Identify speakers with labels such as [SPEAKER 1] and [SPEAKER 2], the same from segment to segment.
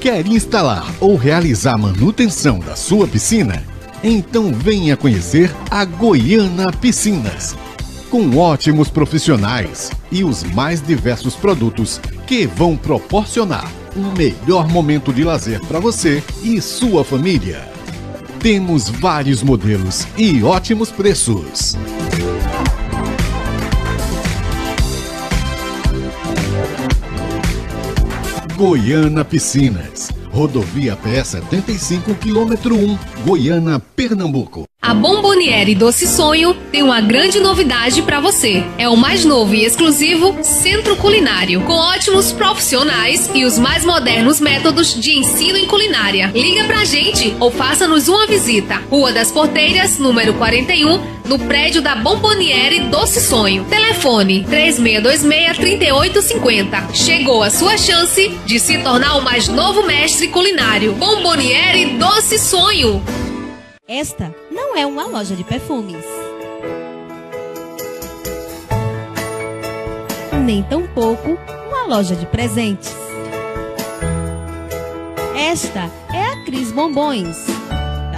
[SPEAKER 1] Quer instalar ou realizar manutenção da sua piscina? Então venha conhecer a Goiana Piscinas, com ótimos profissionais e os mais diversos produtos que vão proporcionar um melhor momento de lazer para você e sua família. Temos vários modelos e ótimos preços. Goiana Piscinas, rodovia PE 75, quilômetro 1, Goiânia, Pernambuco.
[SPEAKER 2] A Bomboniere Doce Sonho tem uma grande novidade para você. É o mais novo e exclusivo centro culinário, com ótimos profissionais e os mais modernos métodos de ensino em culinária. Liga pra gente ou faça-nos uma visita. Rua das Porteiras, número 41, no prédio da Bomboniere Doce Sonho. Telefone 3626-3850. Chegou a sua chance de se tornar o mais novo mestre culinário. Bomboniere Doce Sonho.
[SPEAKER 3] Esta não é uma loja de perfumes, nem tampouco uma loja de presentes. Esta é a Cris Bombons.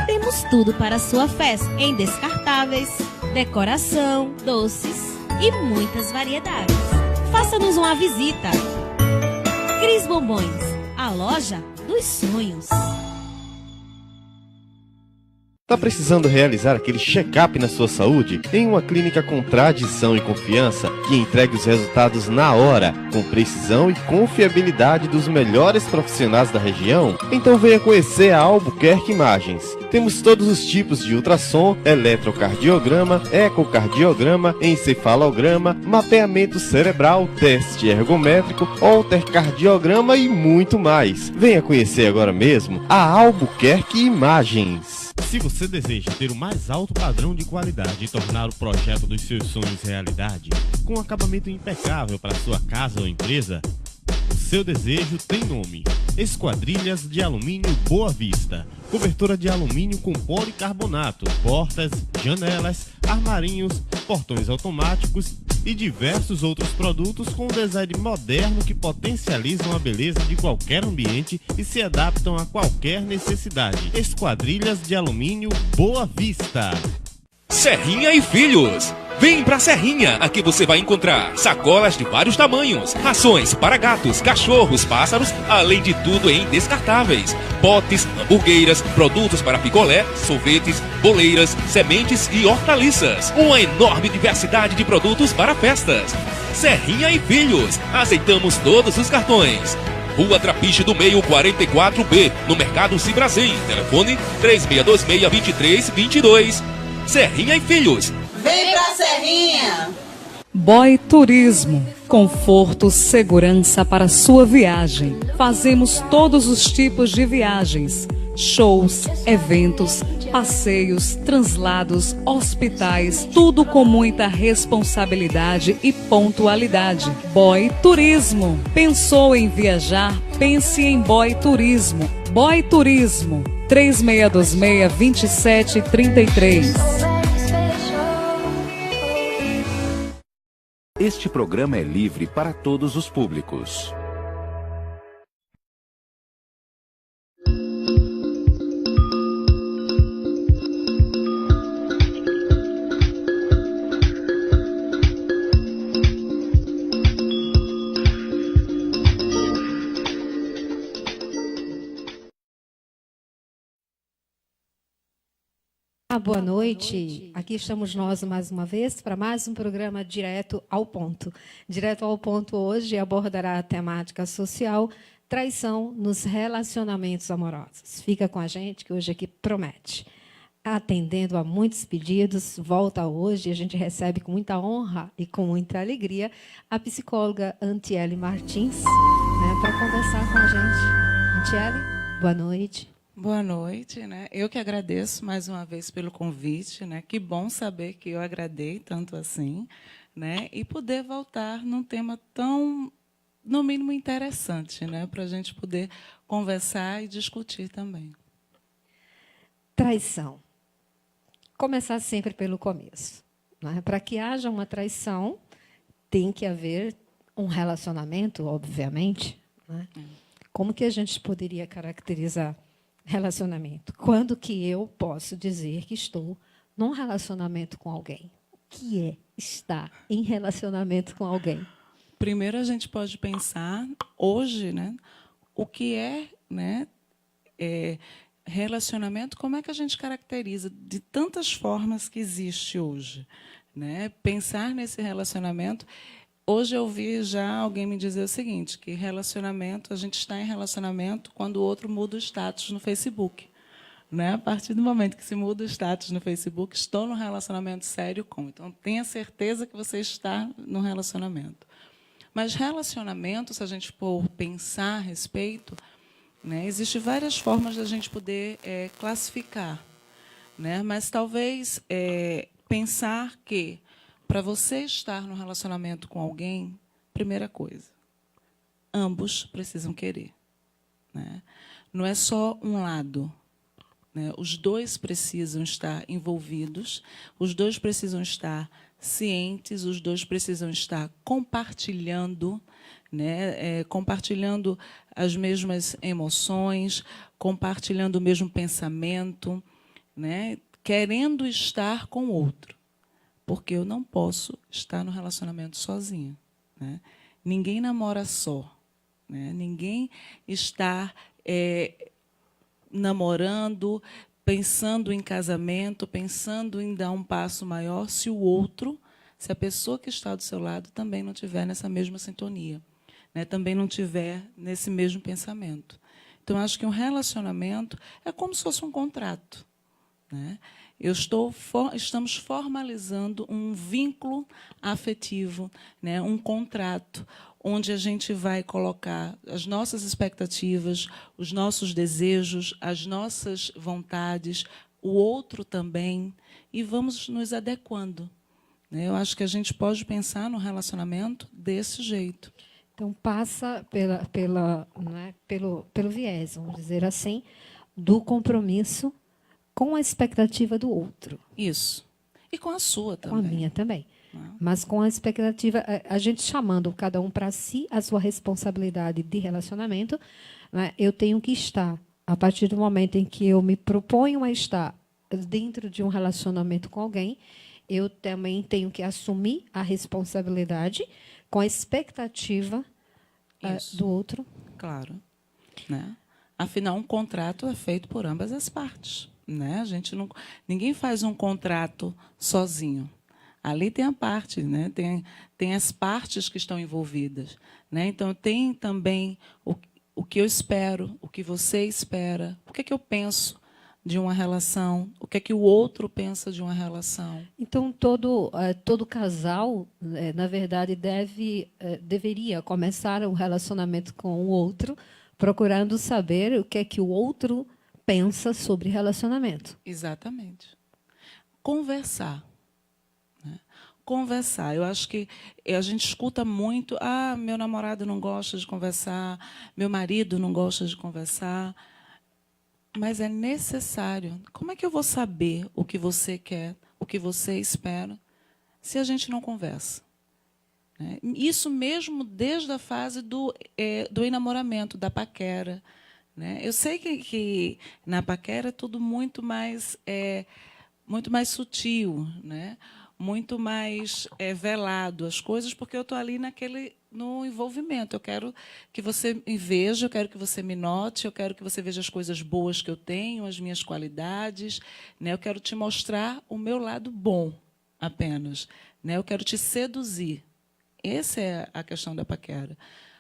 [SPEAKER 3] Temos tudo para a sua festa, em descartáveis, decoração, doces e muitas variedades. Faça-nos uma visita. Cris Bombons, a loja dos sonhos.
[SPEAKER 4] Tá precisando realizar aquele check-up na sua saúde? Em uma clínica com tradição e confiança, que entregue os resultados na hora, com precisão e confiabilidade dos melhores profissionais da região? Então venha conhecer a Albuquerque Imagens. Temos todos os tipos de ultrassom, eletrocardiograma, ecocardiograma, encefalograma, mapeamento cerebral, teste ergométrico, holtercardiograma e muito mais. Venha conhecer agora mesmo a Albuquerque Imagens.
[SPEAKER 5] Se você deseja ter o mais alto padrão de qualidade e tornar o projeto dos seus sonhos realidade, com um acabamento impecável para sua casa ou empresa, o seu desejo tem nome: Esquadrilhas de Alumínio Boa Vista. Cobertura de alumínio com policarbonato, portas, janelas, armarinhos, portões automáticos e diversos outros produtos com um design moderno que potencializam a beleza de qualquer ambiente e se adaptam a qualquer necessidade. Esquadrilhas de Alumínio Boa Vista.
[SPEAKER 6] Serrinha e Filhos. Vem pra Serrinha, aqui você vai encontrar sacolas de vários tamanhos, rações para gatos, cachorros, pássaros, além de tudo em descartáveis, potes, hamburgueiras, produtos para picolé, sorvetes, boleiras, sementes e hortaliças. Uma enorme diversidade de produtos para festas. Serrinha e Filhos, aceitamos todos os cartões. Rua Trapiche do Meio 44B, no Mercado Cibrazen. Telefone 3626-2322. Serrinha e Filhos.
[SPEAKER 7] Vem pra Serrinha!
[SPEAKER 8] Boy Turismo. Conforto, segurança para sua viagem. Fazemos todos os tipos de viagens. Shows, eventos, passeios, translados, hospitais, tudo com muita responsabilidade e pontualidade. Boy Turismo. Pensou em viajar? Pense em Boy Turismo. Boy Turismo. 3626-2733.
[SPEAKER 9] Este programa é livre para todos os públicos.
[SPEAKER 10] Boa noite, aqui estamos nós mais uma vez para mais um programa Direto ao Ponto. Direto ao Ponto hoje abordará a temática social, traição nos relacionamentos amorosos. Fica com a gente que hoje aqui promete. Atendendo a muitos pedidos, volta hoje e a gente recebe com muita honra e com muita alegria a psicóloga Antiele Martins, para conversar com a gente. Antiele, boa noite.
[SPEAKER 11] Boa noite, Eu que agradeço mais uma vez pelo convite, Que bom saber que eu agradei tanto assim, E poder voltar num tema tão, no mínimo, interessante, para a gente poder conversar e discutir também.
[SPEAKER 10] Traição. Começar sempre pelo começo. Para que haja uma traição, tem que haver um relacionamento, obviamente. Como que a gente poderia caracterizar relacionamento? Quando que eu posso dizer que estou num relacionamento com alguém? O que é estar em relacionamento com alguém?
[SPEAKER 11] Primeiro, a gente pode pensar, hoje, né, o que é, né, relacionamento, como é que a gente caracteriza de tantas formas que existe hoje, né? Pensar nesse relacionamento. Hoje eu vi já alguém me dizer o seguinte, que relacionamento, a gente está em relacionamento quando o outro muda o status no Facebook. Né? A partir do momento que se muda o status no Facebook, estou num relacionamento sério com. Então, tenha certeza que você está num relacionamento. Mas relacionamento, se a gente for pensar a respeito, né, existem várias formas da gente poder classificar. Né? Mas talvez pensar que, para você estar no relacionamento com alguém, primeira coisa, ambos precisam querer. Né? Não é só um lado. Né? Os dois precisam estar envolvidos, os dois precisam estar cientes, os dois precisam estar compartilhando, né? Compartilhando as mesmas emoções, compartilhando o mesmo pensamento, né? Querendo estar com o outro. Porque eu não posso estar no relacionamento sozinha. Né? Ninguém namora só. Né? Ninguém está namorando, pensando em casamento, pensando em dar um passo maior, se o outro, se a pessoa que está do seu lado também não estiver nessa mesma sintonia, né? Também não estiver nesse mesmo pensamento. Então, acho que um relacionamento é como se fosse um contrato. Né? Estamos formalizando um vínculo afetivo, né? Um contrato, onde a gente vai colocar as nossas expectativas, os nossos desejos, as nossas vontades, o outro também, e vamos nos adequando. Né? Eu acho que a gente pode pensar no relacionamento desse jeito.
[SPEAKER 10] Então, passa pelo viés, vamos dizer assim, do compromisso com a expectativa do outro.
[SPEAKER 11] Isso. E com a sua também.
[SPEAKER 10] Com a minha também. Mas com a expectativa, a gente chamando cada um para si a sua responsabilidade de relacionamento, né, eu tenho que estar, a partir do momento em que eu me proponho a estar dentro de um relacionamento com alguém, eu também tenho que assumir a responsabilidade com a expectativa do outro.
[SPEAKER 11] Claro. Né? Afinal, um contrato é feito por ambas as partes. Né? Ninguém faz um contrato sozinho. Ali tem a parte, né? Tem as partes que estão envolvidas. Né? Então, tem também o que eu espero, o que você espera, o que é que eu penso de uma relação, o que é que o outro pensa de uma relação.
[SPEAKER 10] Então, todo casal, na verdade, deveria começar um relacionamento com o outro, procurando saber o que é que o outro pensa sobre relacionamento.
[SPEAKER 11] Exatamente. Conversar. Conversar. Eu acho que a gente escuta muito, meu namorado não gosta de conversar, meu marido não gosta de conversar, mas é necessário. Como é que eu vou saber o que você quer, o que você espera, se a gente não conversa? Isso mesmo desde a fase do enamoramento, da paquera. Eu sei que na paquera é tudo muito mais sutil, né? Muito mais velado as coisas, porque eu estou ali no envolvimento. Eu quero que você me veja, eu quero que você me note, eu quero que você veja as coisas boas que eu tenho, as minhas qualidades. Né? Eu quero te mostrar o meu lado bom apenas. Né? Eu quero te seduzir. Essa é a questão da paquera.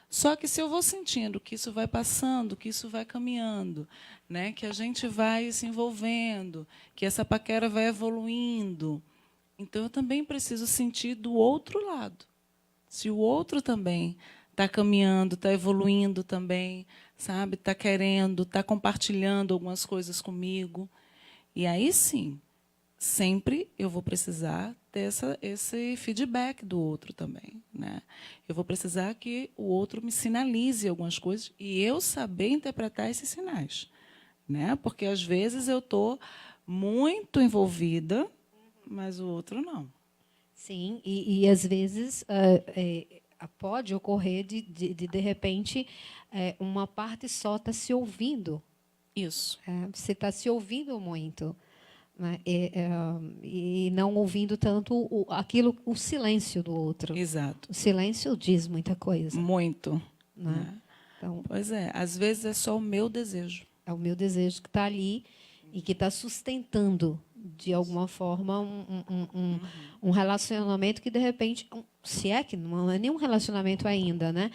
[SPEAKER 11] Só que se eu vou sentindo que isso vai passando, que isso vai caminhando, né? Que a gente vai se envolvendo, que essa paquera vai evoluindo, então eu também preciso sentir do outro lado. Se o outro também está caminhando, está evoluindo também, sabe? Está querendo, está compartilhando algumas coisas comigo. E aí sim, sempre eu vou precisar ter esse feedback do outro também. Né? Eu vou precisar que o outro me sinalize algumas coisas e eu saber interpretar esses sinais. Né? Porque, às vezes, eu estou muito envolvida, mas o outro não.
[SPEAKER 10] Sim, e às vezes pode ocorrer de repente, uma parte só está se ouvindo.
[SPEAKER 11] Isso.
[SPEAKER 10] Você está se ouvindo muito, né? E não ouvindo tanto o silêncio do outro.
[SPEAKER 11] Exato.
[SPEAKER 10] O silêncio diz muita coisa.
[SPEAKER 11] Muito.
[SPEAKER 10] Né? Então,
[SPEAKER 11] pois é, às vezes é só o meu desejo.
[SPEAKER 10] É o meu desejo que está ali e que está sustentando, de alguma forma, um relacionamento que, de repente, se é que não é nenhum relacionamento ainda, né?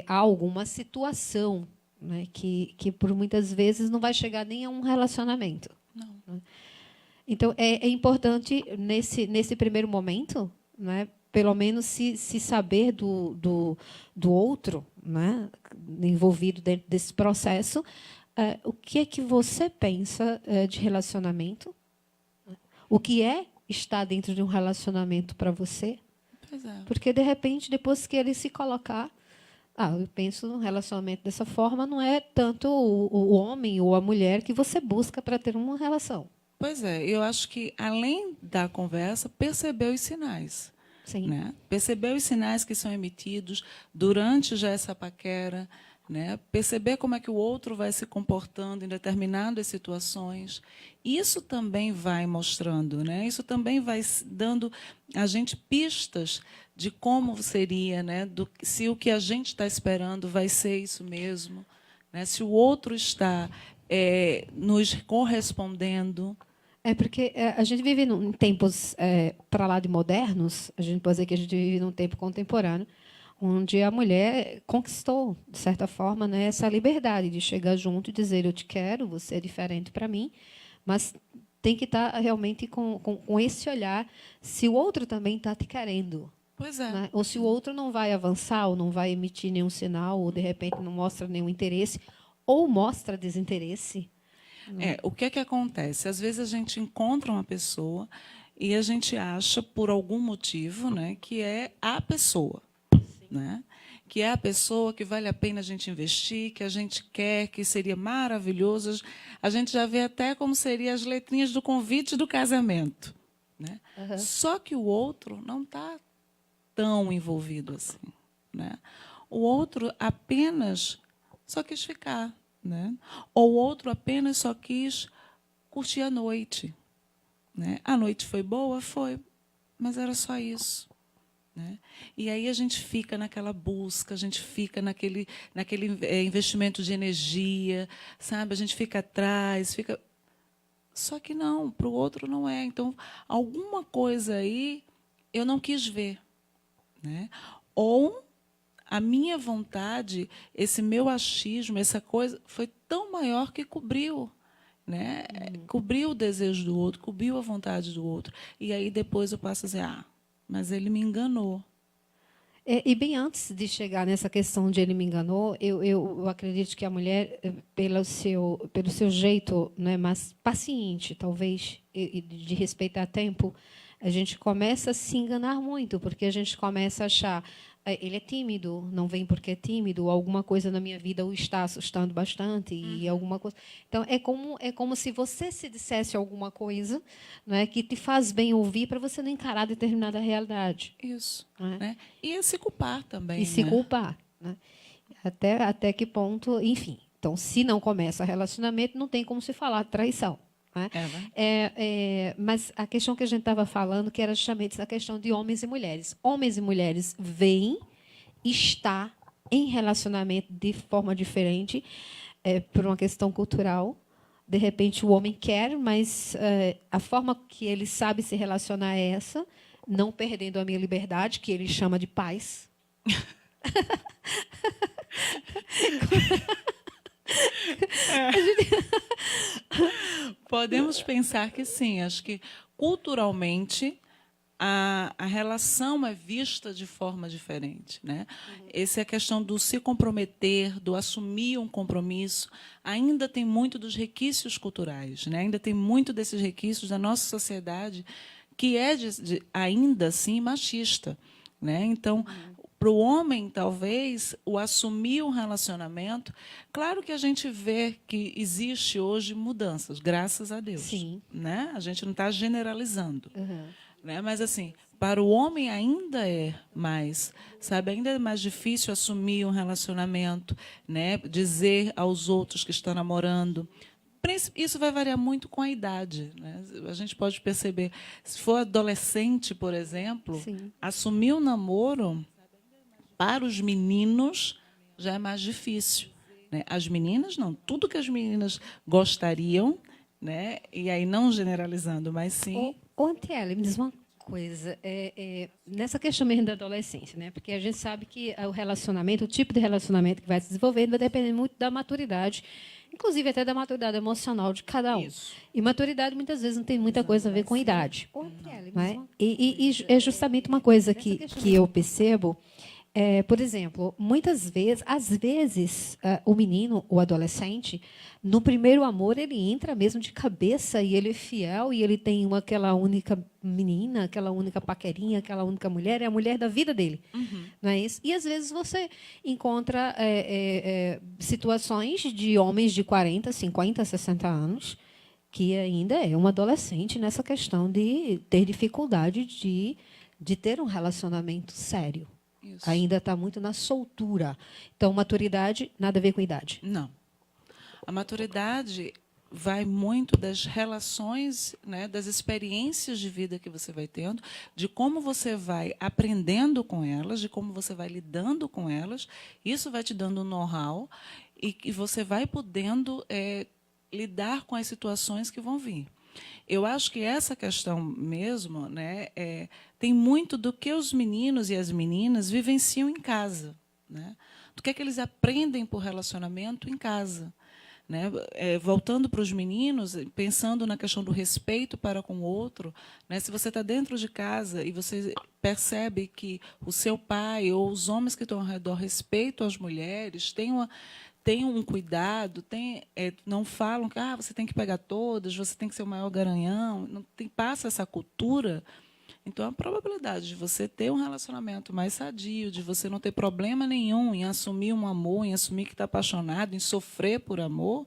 [SPEAKER 10] Há alguma situação, né, que por muitas vezes não vai chegar nem a um relacionamento.
[SPEAKER 11] Não.
[SPEAKER 10] Né? Então, é importante, nesse primeiro momento, né, pelo menos se saber do outro, né, envolvido dentro desse processo, o que é que você pensa de relacionamento? O que é estar dentro de um relacionamento para você?
[SPEAKER 11] Pois é.
[SPEAKER 10] Porque, de repente, depois que ele se colocar, eu penso num relacionamento dessa forma, não é tanto o homem ou a mulher que você busca para ter uma relação.
[SPEAKER 11] Pois é, eu acho que, além da conversa, perceber os sinais.
[SPEAKER 10] Sim.
[SPEAKER 11] Né? Perceber os sinais que são emitidos durante já essa paquera, né? Perceber como é que o outro vai se comportando em determinadas situações. Isso também vai mostrando, né? Isso também vai dando a gente pistas de como seria, né? Se o que a gente está esperando vai ser isso mesmo, né? Se o outro está nos correspondendo.
[SPEAKER 10] Porque a gente vive em tempos para lá de modernos, a gente pode dizer que a gente vive num tempo contemporâneo, onde a mulher conquistou, de certa forma, né, essa liberdade de chegar junto e dizer: eu te quero, você é diferente para mim, mas tem que estar realmente com esse olhar se o outro também está te querendo.
[SPEAKER 11] Pois é.
[SPEAKER 10] Né? Ou se o outro não vai avançar, ou não vai emitir nenhum sinal, ou, de repente, não mostra nenhum interesse, ou mostra desinteresse.
[SPEAKER 11] O que é que acontece? Às vezes a gente encontra uma pessoa e a gente acha, por algum motivo, né, que é a pessoa. Né? Que é a pessoa que vale a pena a gente investir, que a gente quer, que seria maravilhoso. A gente já vê até como seriam as letrinhas do convite do casamento. Né?
[SPEAKER 10] Uhum.
[SPEAKER 11] Só que o outro não está tão envolvido assim. Né? O outro apenas só quis ficar. Né? Ou o outro apenas só quis curtir a noite. Né? A noite foi boa? Foi, mas era só isso. Né? E aí a gente fica naquela busca, a gente fica naquele investimento de energia, sabe? A gente fica atrás, fica... Só que não, para o outro não é. Então, alguma coisa aí eu não quis ver. Né? Ou a minha vontade, esse meu achismo, essa coisa, foi tão maior que cobriu. Né? Cobriu o desejo do outro, cobriu a vontade do outro. E aí depois eu passo a dizer, mas ele me enganou.
[SPEAKER 10] E bem antes de chegar nessa questão de ele me enganou, eu acredito que a mulher, pelo seu jeito, né, mais paciente, talvez, e de respeitar tempo, a gente começa a se enganar muito, porque a gente começa a achar ele é tímido, não vem porque é tímido, alguma coisa na minha vida o está assustando bastante, e alguma coisa. Então, é como se você se dissesse alguma coisa, né, que te faz bem ouvir para você não encarar determinada realidade.
[SPEAKER 11] Isso.
[SPEAKER 10] Né?
[SPEAKER 11] Né? E se culpar também.
[SPEAKER 10] E se culpar. Né? Até que ponto, enfim. Então, se não começa relacionamento, não tem como se falar de traição. Né? Mas a questão que a gente estava falando, que era justamente essa questão de homens e mulheres. Homens e mulheres veem, está em relacionamento de forma diferente, por uma questão cultural. De repente, o homem quer, mas a forma que ele sabe se relacionar é essa, não perdendo a minha liberdade, que ele chama de paz.
[SPEAKER 11] Podemos pensar que sim. Acho que, culturalmente, a relação é vista de forma diferente. Né? Essa é a questão do se comprometer, do assumir um compromisso. Ainda tem muito dos requisitos culturais. Né? Ainda tem muito desses requisitos da nossa sociedade que é, ainda assim, machista. Né? Então, para o homem, talvez, o assumir um relacionamento... Claro que a gente vê que existe hoje mudanças, graças a Deus.
[SPEAKER 10] Sim.
[SPEAKER 11] Né? A gente não está generalizando.
[SPEAKER 10] Uhum.
[SPEAKER 11] Né? Mas, assim, Para o homem ainda é mais, sabe? Ainda é mais difícil assumir um relacionamento, né? Dizer aos outros que está namorando. Isso vai variar muito com a idade, né? A gente pode perceber, se for adolescente, por exemplo,
[SPEAKER 10] Sim.
[SPEAKER 11] assumir um namoro para os meninos já é mais difícil, né? As meninas não, tudo que as meninas gostariam, né? E aí não generalizando, mas sim.
[SPEAKER 10] Antiele, me diz uma coisa, nessa questão mesmo da adolescência, né? Porque a gente sabe que o relacionamento, o tipo de relacionamento que vai se desenvolvendo vai depender muito da maturidade, inclusive até da maturidade emocional de cada um.
[SPEAKER 11] Isso.
[SPEAKER 10] E maturidade muitas vezes não tem muita coisa a ver com a idade. Né? E é justamente uma coisa que eu percebo. Por exemplo, às vezes, o menino, o adolescente, no primeiro amor, ele entra mesmo de cabeça e ele é fiel e ele tem aquela única menina, aquela única paquerinha, aquela única mulher, é a mulher da vida dele. Não é isso? E, às vezes, você encontra situações de homens de 40, 50, 60 anos que ainda é um adolescente nessa questão de ter dificuldade de ter um relacionamento sério.
[SPEAKER 11] Isso.
[SPEAKER 10] Ainda está muito na soltura. Então, maturidade, nada a ver com idade.
[SPEAKER 11] Não. A maturidade vai muito das relações, né, das experiências de vida que você vai tendo, de como você vai aprendendo com elas, de como você vai lidando com elas. Isso vai te dando um know-how e você vai podendo lidar com as situações que vão vir. Eu acho que essa questão mesmo, né, tem muito do que os meninos e as meninas vivenciam em casa, né? Do que é que eles aprendem por relacionamento em casa. Né? Voltando para os meninos, pensando na questão do respeito para com o outro, né? Se você está dentro de casa e você percebe que o seu pai ou os homens que estão ao redor respeitam as mulheres, têm um cuidado, não falam que você tem que pegar todas, você tem que ser o maior garanhão, passa essa cultura. Então, a probabilidade de você ter um relacionamento mais sadio, de você não ter problema nenhum em assumir um amor, em assumir que está apaixonado, em sofrer por amor,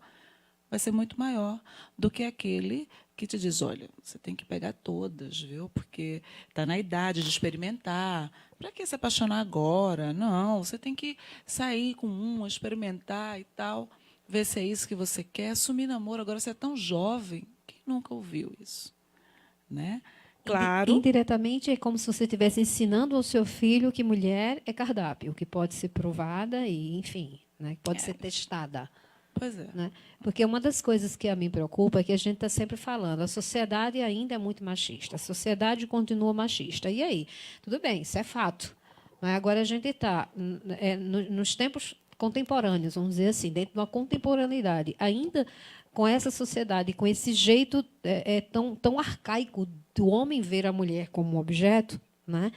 [SPEAKER 11] vai ser muito maior do que aquele que te diz, olha, você tem que pegar todas, viu? Porque está na idade de experimentar. Para que se apaixonar agora? Não, você tem que sair com experimentar e tal, ver se é isso que você quer. Assumir namoro, agora você é tão jovem, quem nunca ouviu isso? Né? Claro.
[SPEAKER 10] Indiretamente, é como se você estivesse ensinando ao seu filho que mulher é cardápio, que pode ser provada e, enfim, né, que pode ser testada.
[SPEAKER 11] Pois é.
[SPEAKER 10] Né? Porque uma das coisas que a mim preocupa é que a gente está sempre falando, a sociedade ainda é muito machista, a sociedade continua machista. E aí? Tudo bem, isso é fato. Mas agora a gente está nos tempos contemporâneos, vamos dizer assim, dentro de uma contemporaneidade, ainda com essa sociedade, com esse jeito tão arcaico do homem ver a mulher como um objeto, né?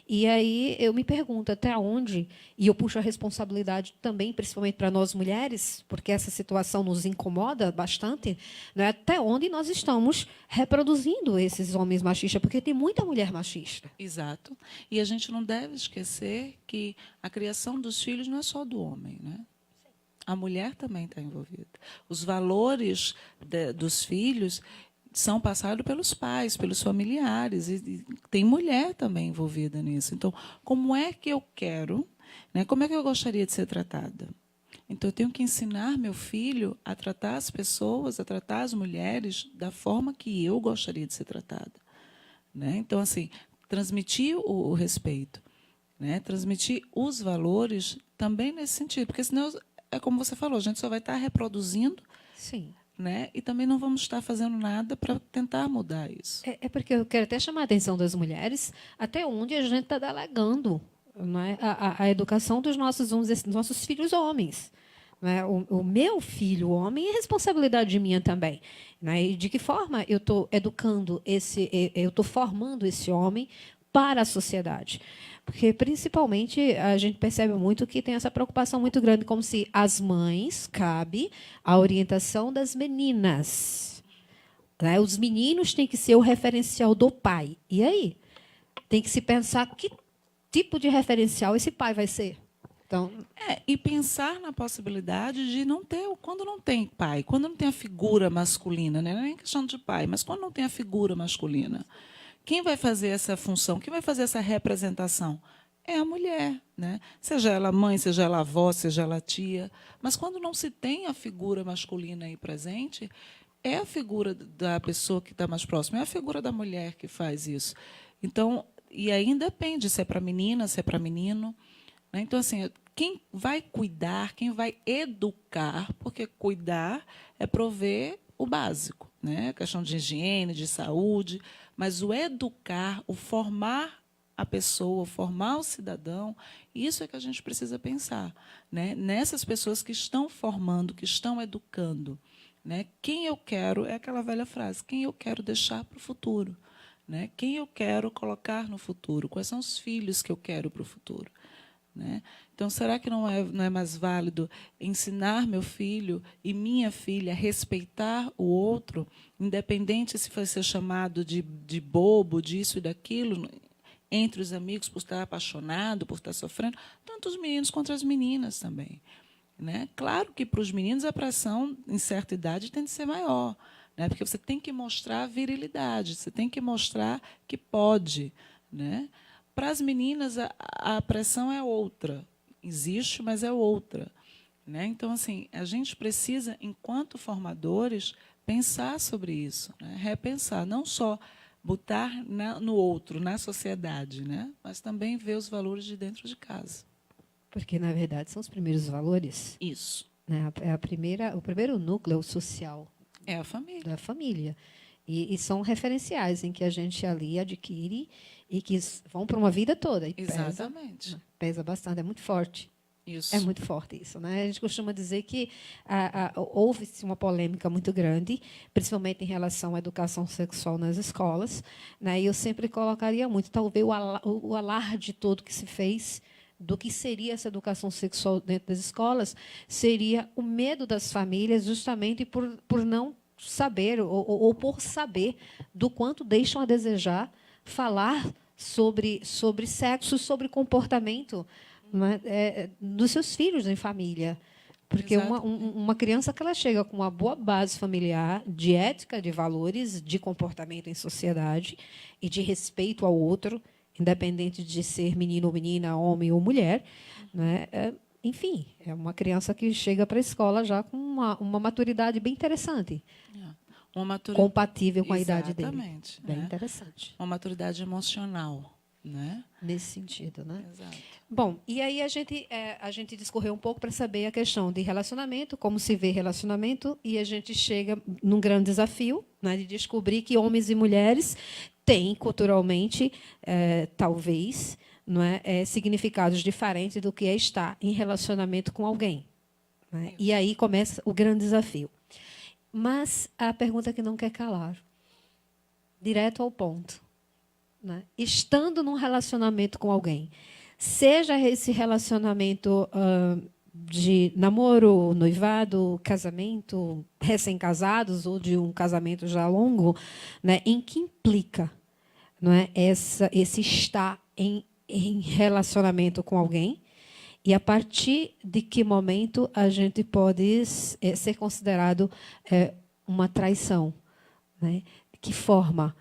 [SPEAKER 10] E aí eu me pergunto até onde, e eu puxo a responsabilidade também, principalmente para nós mulheres, porque essa situação nos incomoda bastante, né? Até onde nós estamos reproduzindo esses homens machistas, porque tem muita mulher machista.
[SPEAKER 11] Exato. E a gente não deve esquecer que a criação dos filhos não é só do homem, né? A mulher também está envolvida. Os valores dos filhos são passados pelos pais, pelos familiares, e tem mulher também envolvida nisso. Então, como é que eu quero, né, como é que eu gostaria de ser tratada? Então, eu tenho que ensinar meu filho a tratar as pessoas, a tratar as mulheres da forma que eu gostaria de ser tratada. Né? Então, assim, transmitir o respeito, né? Transmitir os valores também nesse sentido, porque senão, é como você falou, a gente só vai estar reproduzindo.
[SPEAKER 10] Sim.
[SPEAKER 11] Né? E também não vamos estar fazendo nada para tentar mudar isso.
[SPEAKER 10] Porque eu quero até chamar a atenção das mulheres até onde a gente está delegando, não é, a educação dos nossos filhos homens. Não é? O meu filho homem é responsabilidade minha também. Não é? E de que forma eu estou educando eu estou formando esse homem para a sociedade? Porque, principalmente, a gente percebe muito que tem essa preocupação muito grande, como se às mães cabe a orientação das meninas. Né? Os meninos têm que ser o referencial do pai. E aí? Tem que se pensar que tipo de referencial esse pai vai ser. Então,
[SPEAKER 11] e pensar na possibilidade de não ter, quando não tem pai, quando não tem a figura masculina, né? Não é nem questão de pai, mas quando não tem a figura masculina, Quem vai fazer essa função? Quem vai fazer essa representação? É a mulher, né? Seja ela mãe, seja ela avó, seja ela tia. Mas quando não se tem a figura masculina aí presente, é a figura da pessoa que está mais próxima, é a figura da mulher que faz isso. Então, e aí depende se é para menina, se é para menino, né? Então, assim, quem vai cuidar, quem vai educar, porque cuidar é prover o básico, né? A questão de higiene, de saúde, mas o educar, o formar a pessoa, formar o cidadão, isso é que a gente precisa pensar, né? Nessas pessoas que estão formando, que estão educando, né? Quem eu quero, é aquela velha frase, quem eu quero deixar para o futuro, né? Quem eu quero colocar no futuro, quais são os filhos que eu quero para o futuro, né? Então, será que não é mais válido ensinar meu filho e minha filha a respeitar o outro, independente se vai ser chamado de bobo, disso e daquilo, entre os amigos, por estar apaixonado, por estar sofrendo, tanto os meninos quanto as meninas também, né? Claro que para os meninos a pressão, em certa idade, tem de ser maior, né? Porque você tem que mostrar virilidade, você tem que mostrar que pode, né? Para as meninas, a pressão é outra. Existe, mas é outra, né? Então, assim, a gente precisa, enquanto formadores, pensar sobre isso, né? Repensar, não só botar no outro, na sociedade, né? Mas também ver os valores de dentro de casa.
[SPEAKER 10] Porque, na verdade, são os primeiros valores.
[SPEAKER 11] Isso.
[SPEAKER 10] Né? O primeiro núcleo social
[SPEAKER 11] é a família.
[SPEAKER 10] Da família. E são referenciais em que a gente ali adquire e que vão para uma vida toda. E
[SPEAKER 11] exatamente.
[SPEAKER 10] Pesa bastante, é muito forte.
[SPEAKER 11] Isso.
[SPEAKER 10] É muito forte isso, né? A gente costuma dizer que houve-se uma polêmica muito grande, principalmente em relação à educação sexual nas escolas, né? E eu sempre colocaria muito, talvez o alarde todo que se fez do que seria essa educação sexual dentro das escolas seria o medo das famílias, justamente por não saber ou por saber do quanto deixam a desejar falar sobre sexo, sobre comportamento, né, dos seus filhos em família. Porque uma criança que ela chega com uma boa base familiar, de ética, de valores, de comportamento em sociedade e de respeito ao outro, independente de ser menino ou menina, homem ou mulher, né, enfim, é uma criança que chega para a escola já com uma maturidade bem interessante.
[SPEAKER 11] Uma maturidade
[SPEAKER 10] compatível com a idade dele.
[SPEAKER 11] Exatamente.
[SPEAKER 10] Bem interessante.
[SPEAKER 11] Uma maturidade emocional, né?
[SPEAKER 10] Nesse sentido, né?
[SPEAKER 11] Exato.
[SPEAKER 10] Bom, e aí a gente discorreu um pouco para saber a questão de relacionamento, como se vê relacionamento, e a gente chega num grande desafio, né, de descobrir que homens e mulheres têm culturalmente, talvez, não é, significados diferentes do que é estar em relacionamento com alguém, né? E aí começa o grande desafio. Mas a pergunta que não quer calar, direto ao ponto, né? Estando num relacionamento com alguém, seja esse relacionamento de namoro, noivado, casamento, recém-casados ou de um casamento já longo, né? Em que implica, não é, esse estar em relacionamento com alguém, e a partir de que momento a gente pode ser considerado uma traição, né? De que forma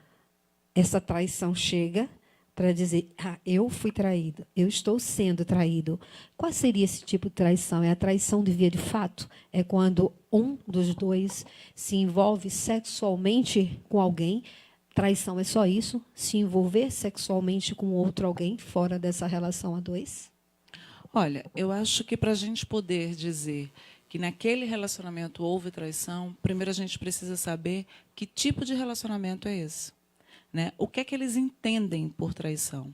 [SPEAKER 10] essa traição chega para dizer, eu fui traído, eu estou sendo traído. Qual seria esse tipo de traição? É a traição de via de fato? É quando um dos dois se envolve sexualmente com alguém. Traição é só isso? Se envolver sexualmente com outro alguém fora dessa relação a dois?
[SPEAKER 11] Olha, eu acho que para a gente poder dizer que naquele relacionamento houve traição, primeiro a gente precisa saber que tipo de relacionamento é esse, né? O que é que eles entendem por traição,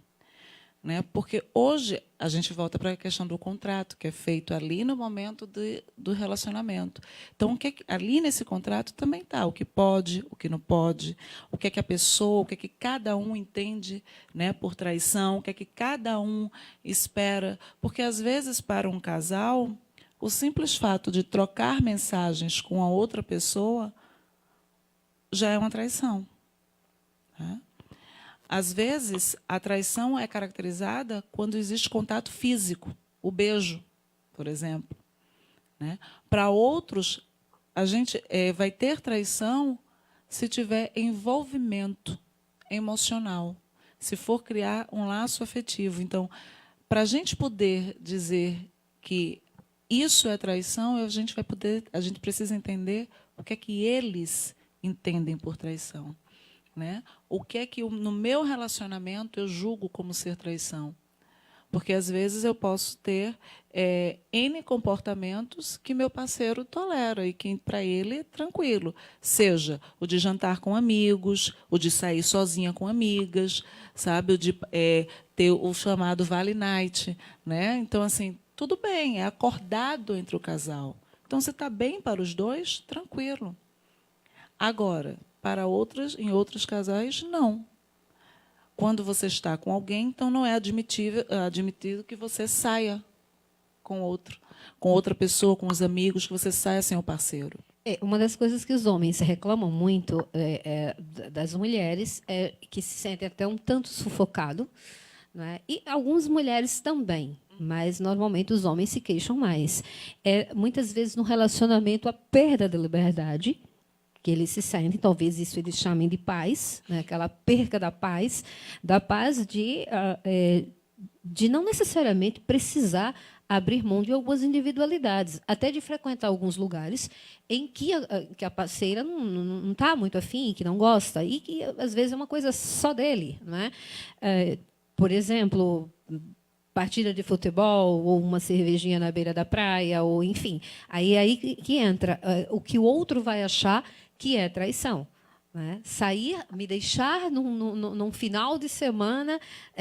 [SPEAKER 11] né? Porque hoje a gente volta para a questão do contrato, que é feito ali no momento do relacionamento. Então, ali nesse contrato também está o que pode, o que não pode, o que é que a pessoa, o que é que cada um entende, né, por traição, o que é que cada um espera. Porque, às vezes, para um casal, o simples fato de trocar mensagens com a outra pessoa já é uma traição, né? Às vezes, a traição é caracterizada quando existe contato físico, o beijo, por exemplo, né? Para outros, a gente vai ter traição se tiver envolvimento emocional, se for criar um laço afetivo. Então, para a gente poder dizer que isso é traição, a gente precisa entender o que é que eles entendem por traição, né? O que é que no meu relacionamento eu julgo como ser traição? Porque, às vezes, eu posso ter N comportamentos que meu parceiro tolera e que, para ele, é tranquilo. Seja o de jantar com amigos, o de sair sozinha com amigas, sabe? O de ter o chamado Vale Night, né? Então, assim, tudo bem, é acordado entre o casal. Então, você está bem para os dois? Tranquilo. Agora, em outros casais, não. Quando você está com alguém, então não é admitido que você saia com outra pessoa, com os amigos, que você saia sem o parceiro.
[SPEAKER 10] Uma das coisas que os homens reclamam muito das mulheres é que se sentem até um tanto sufocado, né? E algumas mulheres também, mas normalmente os homens se queixam mais. Muitas vezes no relacionamento a perda da liberdade, que eles se sentem, talvez isso eles chamem de paz, né? Aquela perca da paz de não necessariamente precisar abrir mão de algumas individualidades, até de frequentar alguns lugares em que a parceira não está muito afim, que não gosta, e que, às vezes, é uma coisa só dele, né? Por exemplo, partida de futebol, ou uma cervejinha na beira da praia, ou enfim. Aí que entra o que o outro vai achar que é traição, né? Me deixar num final de semana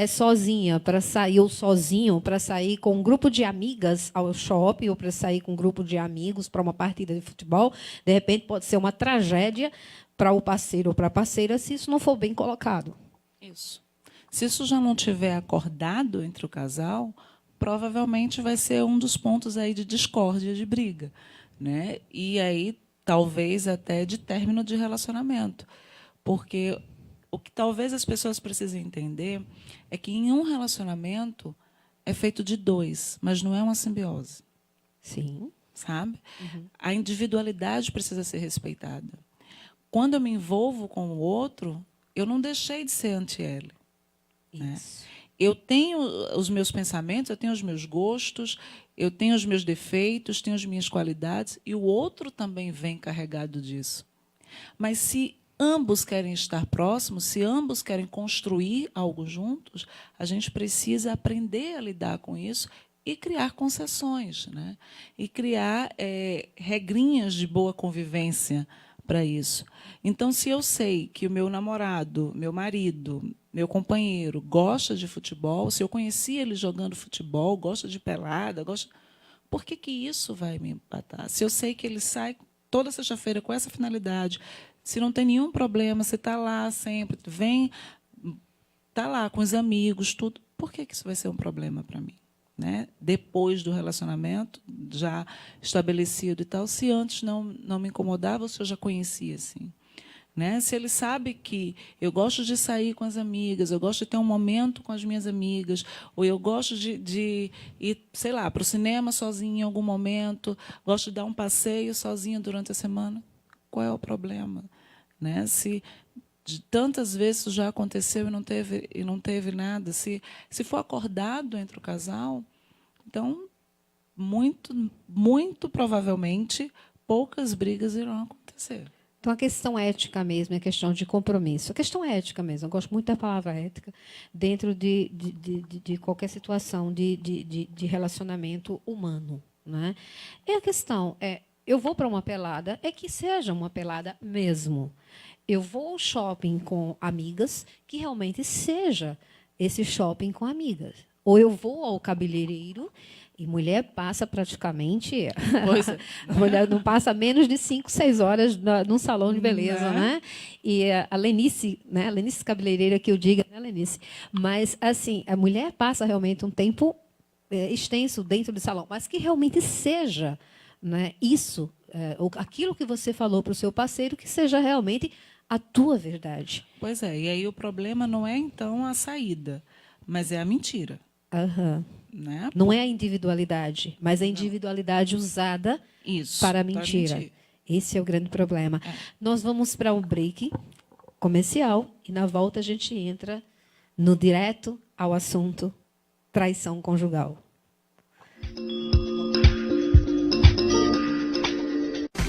[SPEAKER 10] sozinha para sair, ou sozinho para sair com um grupo de amigas ao shopping, ou para sair com um grupo de amigos para uma partida de futebol, de repente pode ser uma tragédia para o parceiro ou para a parceira se isso não for bem colocado.
[SPEAKER 11] Isso. Se isso já não tiver acordado entre o casal, provavelmente vai ser um dos pontos aí de discórdia, de briga, né? E aí talvez até de término de relacionamento. Porque o que talvez as pessoas precisem entender é que em um relacionamento é feito de dois, mas não é uma simbiose.
[SPEAKER 10] Sim.
[SPEAKER 11] Sabe? Uhum. A individualidade precisa ser respeitada. Quando eu me envolvo com o outro, eu não deixei de ser anti-ele. Né? Eu tenho os meus pensamentos, eu tenho os meus gostos, eu tenho os meus defeitos, tenho as minhas qualidades, e o outro também vem carregado disso. Mas se ambos querem estar próximos, se ambos querem construir algo juntos, a gente precisa aprender a lidar com isso e criar concessões, né? E criar regrinhas de boa convivência para isso. Então, se eu sei que o meu namorado, meu marido, meu companheiro gosta de futebol, se eu conheci ele jogando futebol, gosta de pelada, por que isso vai me empatar? Se eu sei que ele sai toda sexta-feira com essa finalidade, se não tem nenhum problema, se está lá sempre, está lá com os amigos, tudo, por que isso vai ser um problema para mim? Né? Depois do relacionamento já estabelecido e tal, se antes não me incomodava, ou se eu já conhecia assim. Né? Se ele sabe que eu gosto de sair com as amigas, eu gosto de ter um momento com as minhas amigas, ou eu gosto de ir, sei lá, para o cinema sozinha em algum momento, gosto de dar um passeio sozinha durante a semana, qual é o problema? Né? Se de tantas vezes isso já aconteceu e não teve nada, se for acordado entre o casal, então, muito, muito provavelmente, poucas brigas irão acontecer.
[SPEAKER 10] Então, a questão ética mesmo, a questão de compromisso. A questão ética mesmo, eu gosto muito da palavra ética, dentro de qualquer situação de relacionamento humano. Né? E a questão eu vou para uma pelada, que seja uma pelada mesmo. Eu vou ao shopping com amigas, que realmente seja esse shopping com amigas. Ou eu vou ao cabeleireiro, e mulher passa praticamente... A mulher não passa menos de 5, 6 horas num salão de beleza, né? E a Lenice, né? A Lenice cabeleireira que eu diga, né, Lenice? Mas, assim, a mulher passa realmente um tempo extenso dentro do salão, mas que realmente seja, né, isso, aquilo que você falou para o seu parceiro, que seja realmente a tua verdade.
[SPEAKER 11] Pois é, e aí o problema não é, então, a saída, mas é a mentira.
[SPEAKER 10] Uhum.
[SPEAKER 11] Né?
[SPEAKER 10] Não é a individualidade, mas a individualidade usada para a mentira. Esse é o grande problema. Nós vamos para um break. comercial e, na volta, a gente entra no direto ao assunto traição conjugal.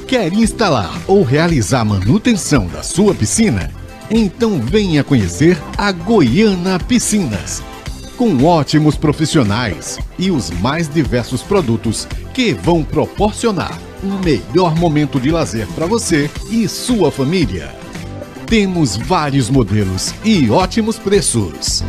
[SPEAKER 1] Quer instalar ou realizar manutenção da sua piscina? Então venha conhecer a Goiana Piscinas, com ótimos profissionais e os mais diversos produtos que vão proporcionar um melhor momento de lazer para você e sua família. Temos vários modelos e ótimos preços.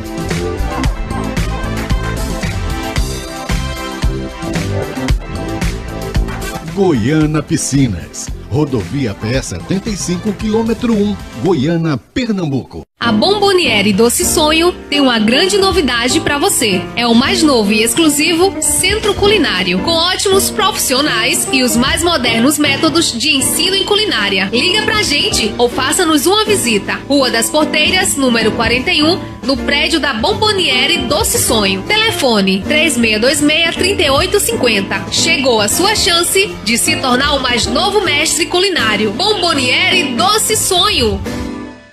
[SPEAKER 1] Goiana Piscinas, rodovia PE 75, quilômetro 1, Goiânia, Pernambuco.
[SPEAKER 2] A Bomboniere Doce Sonho tem uma grande novidade para você. É o mais novo e exclusivo centro culinário, com ótimos profissionais e os mais modernos métodos de ensino em culinária. Liga pra gente ou faça-nos uma visita. Rua das Porteiras, número 41, no prédio da Bomboniere Doce Sonho. Telefone 3626-3850. Chegou a sua chance de se tornar o mais novo mestre culinário. Bomboniere Doce Sonho.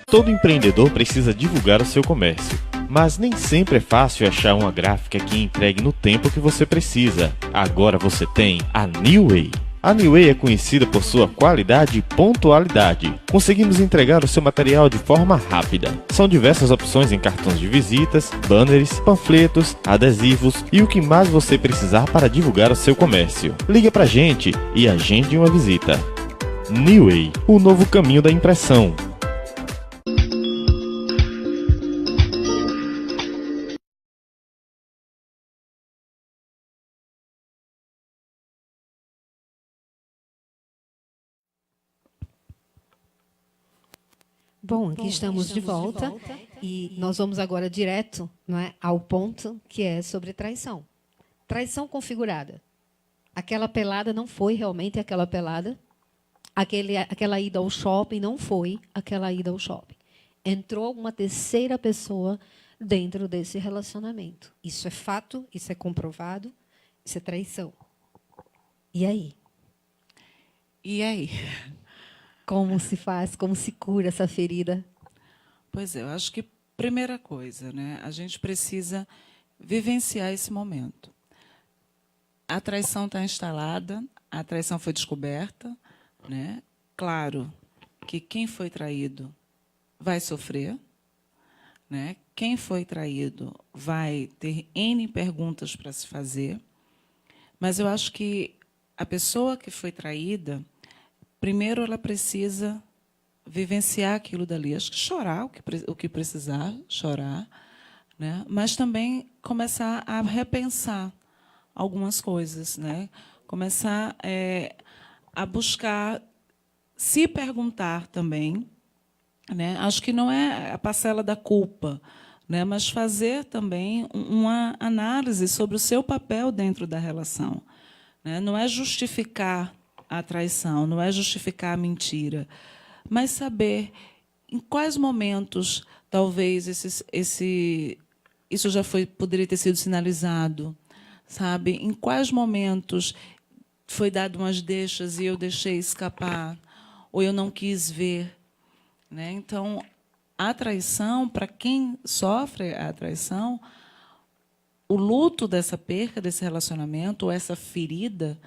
[SPEAKER 4] Todo empreendedor precisa divulgar o seu comércio, mas nem sempre é fácil achar uma gráfica que entregue no tempo que você precisa. Agora você tem a New Way. A New Way é conhecida por sua qualidade e pontualidade. Conseguimos entregar o seu material de forma rápida. São diversas opções em cartões de visitas, banners, panfletos, adesivos e o que mais você precisar para divulgar o seu comércio. Liga pra gente e agende uma visita. New Way, o novo caminho da impressão.
[SPEAKER 10] Bom, aqui estamos de volta e nós vamos agora direto, não é, ao ponto que é sobre traição. Traição configurada. Aquela pelada não foi realmente aquela pelada. Aquela ida ao shopping não foi aquela ida ao shopping. Entrou uma terceira pessoa dentro desse relacionamento. Isso é fato, isso é comprovado, isso é traição. E aí?
[SPEAKER 11] E aí?
[SPEAKER 10] Como se faz, como se cura essa ferida?
[SPEAKER 11] Pois é, eu acho que, primeira coisa, né, a gente precisa vivenciar esse momento. A traição está instalada, a traição foi descoberta, né? Claro que quem foi traído vai sofrer, né? Quem foi traído vai ter N perguntas para se fazer, mas eu acho que a pessoa que foi traída, primeiro, ela precisa vivenciar aquilo dali. Acho que chorar o que precisar, chorar, né? Mas também começar a repensar algumas coisas, né? Começar a buscar, se perguntar também, né? Acho que não é a parcela da culpa, né? Mas fazer também uma análise sobre o seu papel dentro da relação, né? Não é justificar a traição, não é justificar a mentira, mas saber em quais momentos talvez isso já poderia ter sido sinalizado, sabe? Em quais momentos foi dado umas deixas e eu deixei escapar, ou eu não quis ver, né? Então, a traição, para quem sofre a traição, o luto dessa perca, desse relacionamento, ou essa ferida,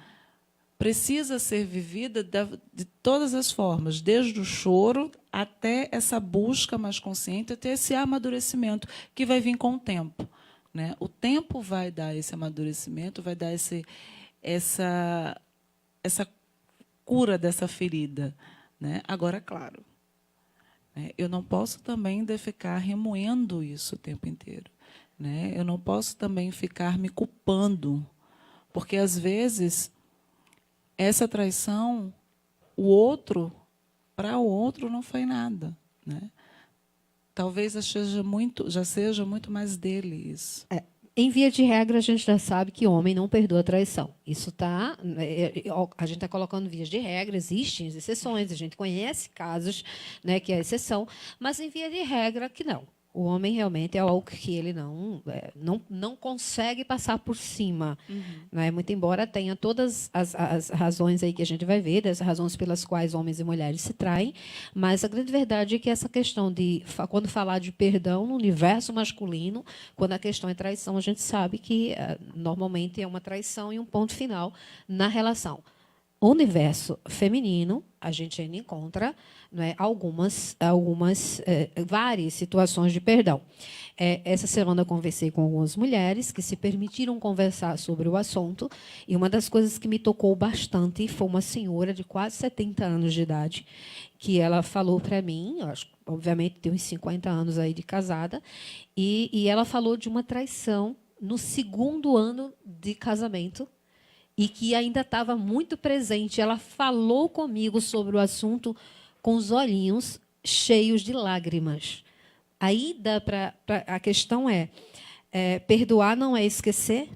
[SPEAKER 11] precisa ser vivida de todas as formas, desde o choro até essa busca mais consciente, até esse amadurecimento que vai vir com o tempo, né? O tempo vai dar esse amadurecimento, vai dar essa cura dessa ferida, né? Agora, claro, né, eu não posso também ficar remoendo isso o tempo inteiro, né? Eu não posso também ficar me culpando, porque, às vezes, essa traição, para o outro não foi nada, né? Talvez já seja muito mais dele isso.
[SPEAKER 10] Em via de regra, a gente já sabe que homem não perdoa a traição. Isso tá, a gente está colocando vias de regra, existem exceções, a gente conhece casos, né, que é exceção, mas em via de regra que não. O homem realmente é algo que ele não consegue passar por cima. Né? Muito embora tenha todas as razões aí que a gente vai ver, das razões pelas quais homens e mulheres se traem, mas a grande verdade é que essa questão de, quando falar de perdão no universo masculino, quando a questão é traição, a gente sabe que normalmente é uma traição e um ponto final na relação. O universo feminino, a gente ainda encontra, né, várias situações de perdão. Essa semana eu conversei com algumas mulheres que se permitiram conversar sobre o assunto, e uma das coisas que me tocou bastante foi uma senhora de quase 70 anos de idade, que ela falou para mim, eu acho, obviamente tem uns 50 anos aí de casada, e ela falou de uma traição no 2º ano de casamento, e que ainda estava muito presente. Ela falou comigo sobre o assunto com os olhinhos cheios de lágrimas. Aí dá a questão perdoar não é esquecer,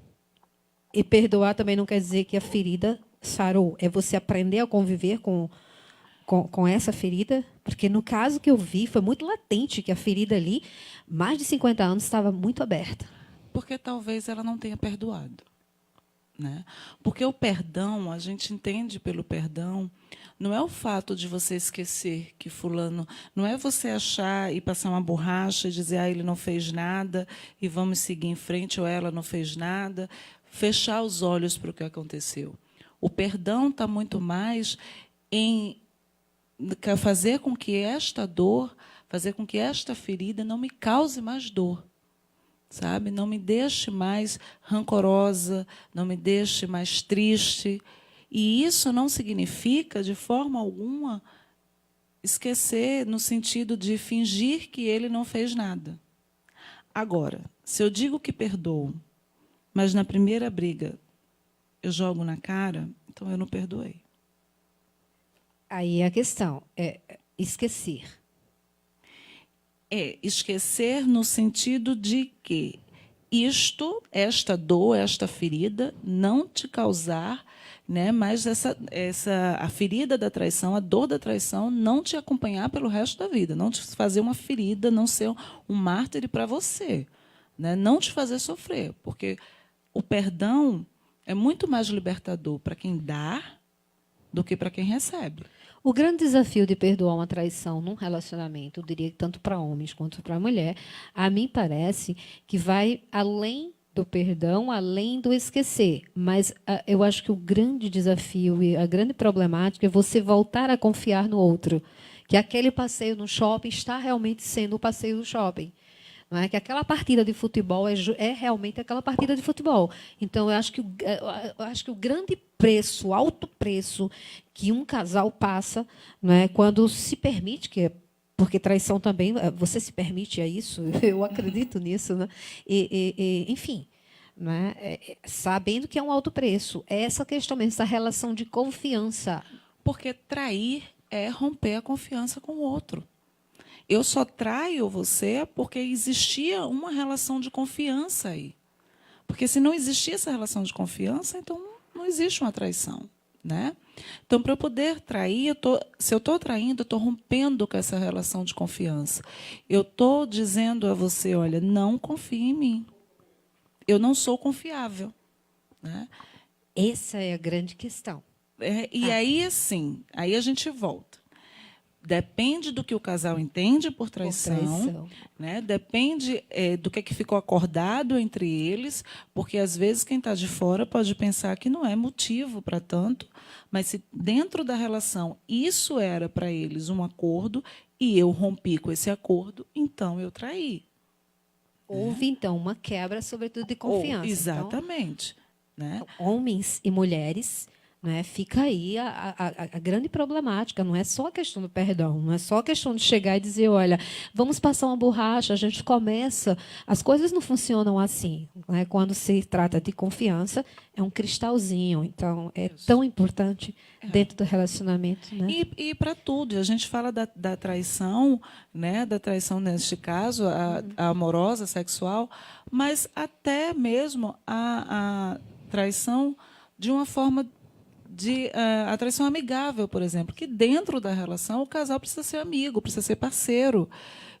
[SPEAKER 10] e perdoar também não quer dizer que a ferida sarou. É você aprender a conviver com essa ferida, porque no caso que eu vi, foi muito latente que a ferida ali, mais de 50 anos, estava muito aberta.
[SPEAKER 11] Porque talvez ela não tenha perdoado. Né? Porque o perdão, a gente entende pelo perdão, não é o fato de você esquecer que fulano, não é você achar e passar uma borracha e dizer ele não fez nada e vamos seguir em frente, ou ela não fez nada, fechar os olhos para o que aconteceu. O perdão está muito mais em fazer com que esta dor, fazer com que esta ferida não me cause mais dor. Sabe? Não me deixe mais rancorosa, não me deixe mais triste. E isso não significa, de forma alguma, esquecer no sentido de fingir que ele não fez nada. Agora, se eu digo que perdoo, mas na primeira briga eu jogo na cara, então eu não perdoei.
[SPEAKER 10] Aí a questão é esquecer.
[SPEAKER 11] Esquecer no sentido de que esta dor, esta ferida, não te causar, né, mas a ferida da traição, a dor da traição, não te acompanhar pelo resto da vida, não te fazer uma ferida, não ser um mártir para você, né, não te fazer sofrer, porque o perdão é muito mais libertador para quem dá do que para quem recebe.
[SPEAKER 10] O grande desafio de perdoar uma traição num relacionamento, eu diria que tanto para homens quanto para mulher, a mim parece que vai além do perdão, além do esquecer. Mas eu acho que o grande desafio e a grande problemática é você voltar a confiar no outro. Que aquele passeio no shopping está realmente sendo o passeio do shopping. Não é? Que aquela partida de futebol é realmente aquela partida de futebol. Então, eu acho que o grande preço, o alto preço que um casal passa, não é, quando se permite, porque traição também, você se permite a isso, eu acredito nisso, né? Enfim, né? Sabendo que é um alto preço. É essa questão mesmo, essa relação de confiança.
[SPEAKER 11] Porque trair é romper a confiança com o outro. Eu só traio você porque existia uma relação de confiança aí. Porque se não existia essa relação de confiança, então não existe uma traição. Né? Então, para eu poder trair, se eu estou traindo, eu estou rompendo com essa relação de confiança. Eu estou dizendo a você, olha, não confie em mim. Eu não sou confiável. Né?
[SPEAKER 10] Essa é a grande questão.
[SPEAKER 11] Aí, assim, aí a gente volta. Depende do que o casal entende por traição. Né? Depende do que ficou acordado entre eles, porque, às vezes, quem está de fora pode pensar que não é motivo para tanto, mas se dentro da relação isso era para eles um acordo e eu rompi com esse acordo, então eu traí.
[SPEAKER 10] Houve, então, uma quebra, sobretudo, de confiança.
[SPEAKER 11] Exatamente.
[SPEAKER 10] Então,
[SPEAKER 11] né?
[SPEAKER 10] Homens e mulheres... Né? Fica aí a grande problemática, não é só a questão do perdão, não é só a questão de chegar e dizer, olha, vamos passar uma borracha, a gente começa. As coisas não funcionam assim. Né? Quando se trata de confiança, é um cristalzinho. Então, é tão importante dentro do relacionamento. Né?
[SPEAKER 11] E para tudo. A gente fala da traição, né? Da traição neste caso, a amorosa, sexual, mas até mesmo a traição de uma forma de a traição amigável, por exemplo, que dentro da relação o casal precisa ser amigo, precisa ser parceiro.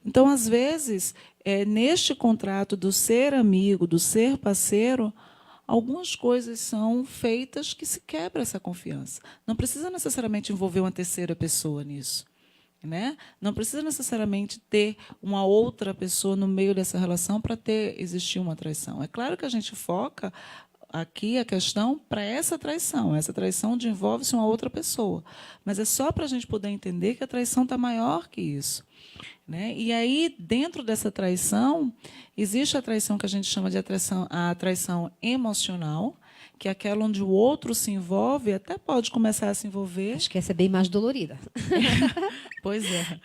[SPEAKER 11] Então, às vezes, neste contrato do ser amigo, do ser parceiro, algumas coisas são feitas que se quebra essa confiança. Não precisa necessariamente envolver uma terceira pessoa nisso, né? Não precisa necessariamente ter uma outra pessoa no meio dessa relação para existir uma traição. É claro que a gente foca aqui a questão para essa traição. Essa traição envolve-se uma outra pessoa. Mas é só para a gente poder entender que a traição está maior que isso, né? E aí, dentro dessa traição, existe a traição que a gente chama de a traição emocional, que é aquela onde o outro se envolve, até pode começar a se envolver.
[SPEAKER 10] Acho que essa é bem mais dolorida.
[SPEAKER 11] Pois é.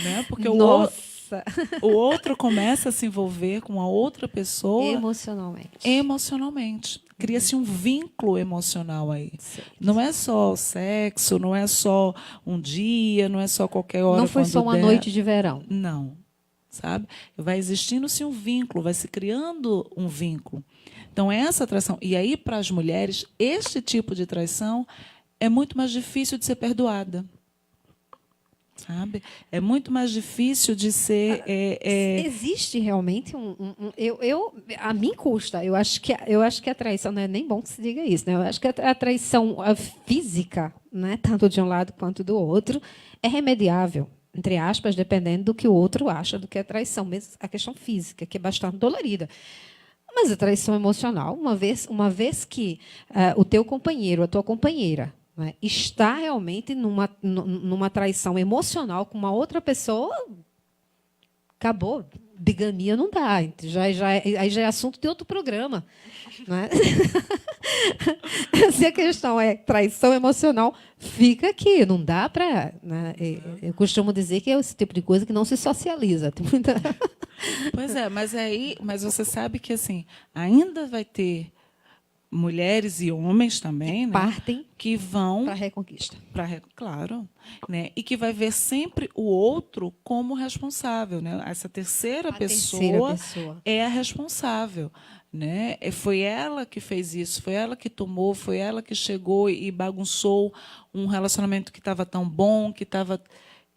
[SPEAKER 11] Né? Porque o outro começa a se envolver com a outra pessoa emocionalmente. Cria-se um vínculo emocional aí. Certo. Não é só sexo, não é só um dia, não é só qualquer hora.
[SPEAKER 10] Não foi só uma noite de verão.
[SPEAKER 11] Não. Sabe? Vai existindo-se um vínculo, vai se criando um vínculo. Então, essa traição. E aí, para as mulheres, este tipo de traição é muito mais difícil de ser perdoada. Sabe? É muito mais difícil de ser.
[SPEAKER 10] Existe realmente a mim custa. Eu acho que a traição não é nem bom que se diga isso, né? Eu acho que a traição física, né, tanto de um lado quanto do outro, é remediável, entre aspas, dependendo do que o outro acha do que é traição, mesmo a questão física, que é bastante dolorida. Mas a traição emocional, uma vez que o teu companheiro, a tua companheira, né, está realmente numa traição emocional com uma outra pessoa, acabou. Bigamia não dá. Aí já é assunto de outro programa. Né? Se a questão é traição emocional, fica aqui. Não dá para... Né? Eu costumo dizer que é esse tipo de coisa que não se socializa. Tem muita...
[SPEAKER 11] Pois é, mas você sabe que assim, ainda vai ter mulheres e homens também, né,
[SPEAKER 10] partem
[SPEAKER 11] que vão
[SPEAKER 10] para a reconquista.
[SPEAKER 11] Claro, né, e que vai ver sempre o outro como responsável, né? Essa terceira pessoa é a responsável, né? Foi ela que fez isso, foi ela que tomou, foi ela que chegou e bagunçou um relacionamento que estava tão bom, que estava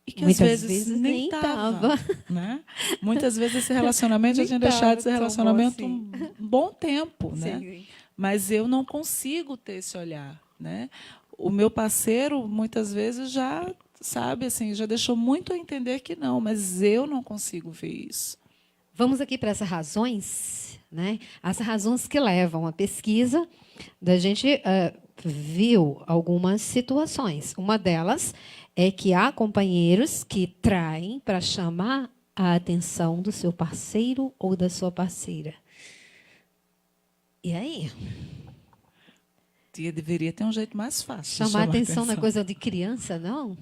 [SPEAKER 11] e que
[SPEAKER 10] muitas
[SPEAKER 11] às vezes nem estava, né? Muitas vezes esse relacionamento já tinha deixado esse relacionamento um bom tempo, né? Sim. Mas eu não consigo ter esse olhar, né? O meu parceiro muitas vezes já sabe assim, já deixou muito a entender que não, mas eu não consigo ver isso.
[SPEAKER 10] Vamos aqui para essas razões, né? As razões que levam à pesquisa. Da gente viu algumas situações. Uma delas é que há companheiros que traem para chamar a atenção do seu parceiro ou da sua parceira. E aí?
[SPEAKER 11] Deveria ter um jeito mais fácil.
[SPEAKER 10] Chamar a atenção não é coisa de criança, não?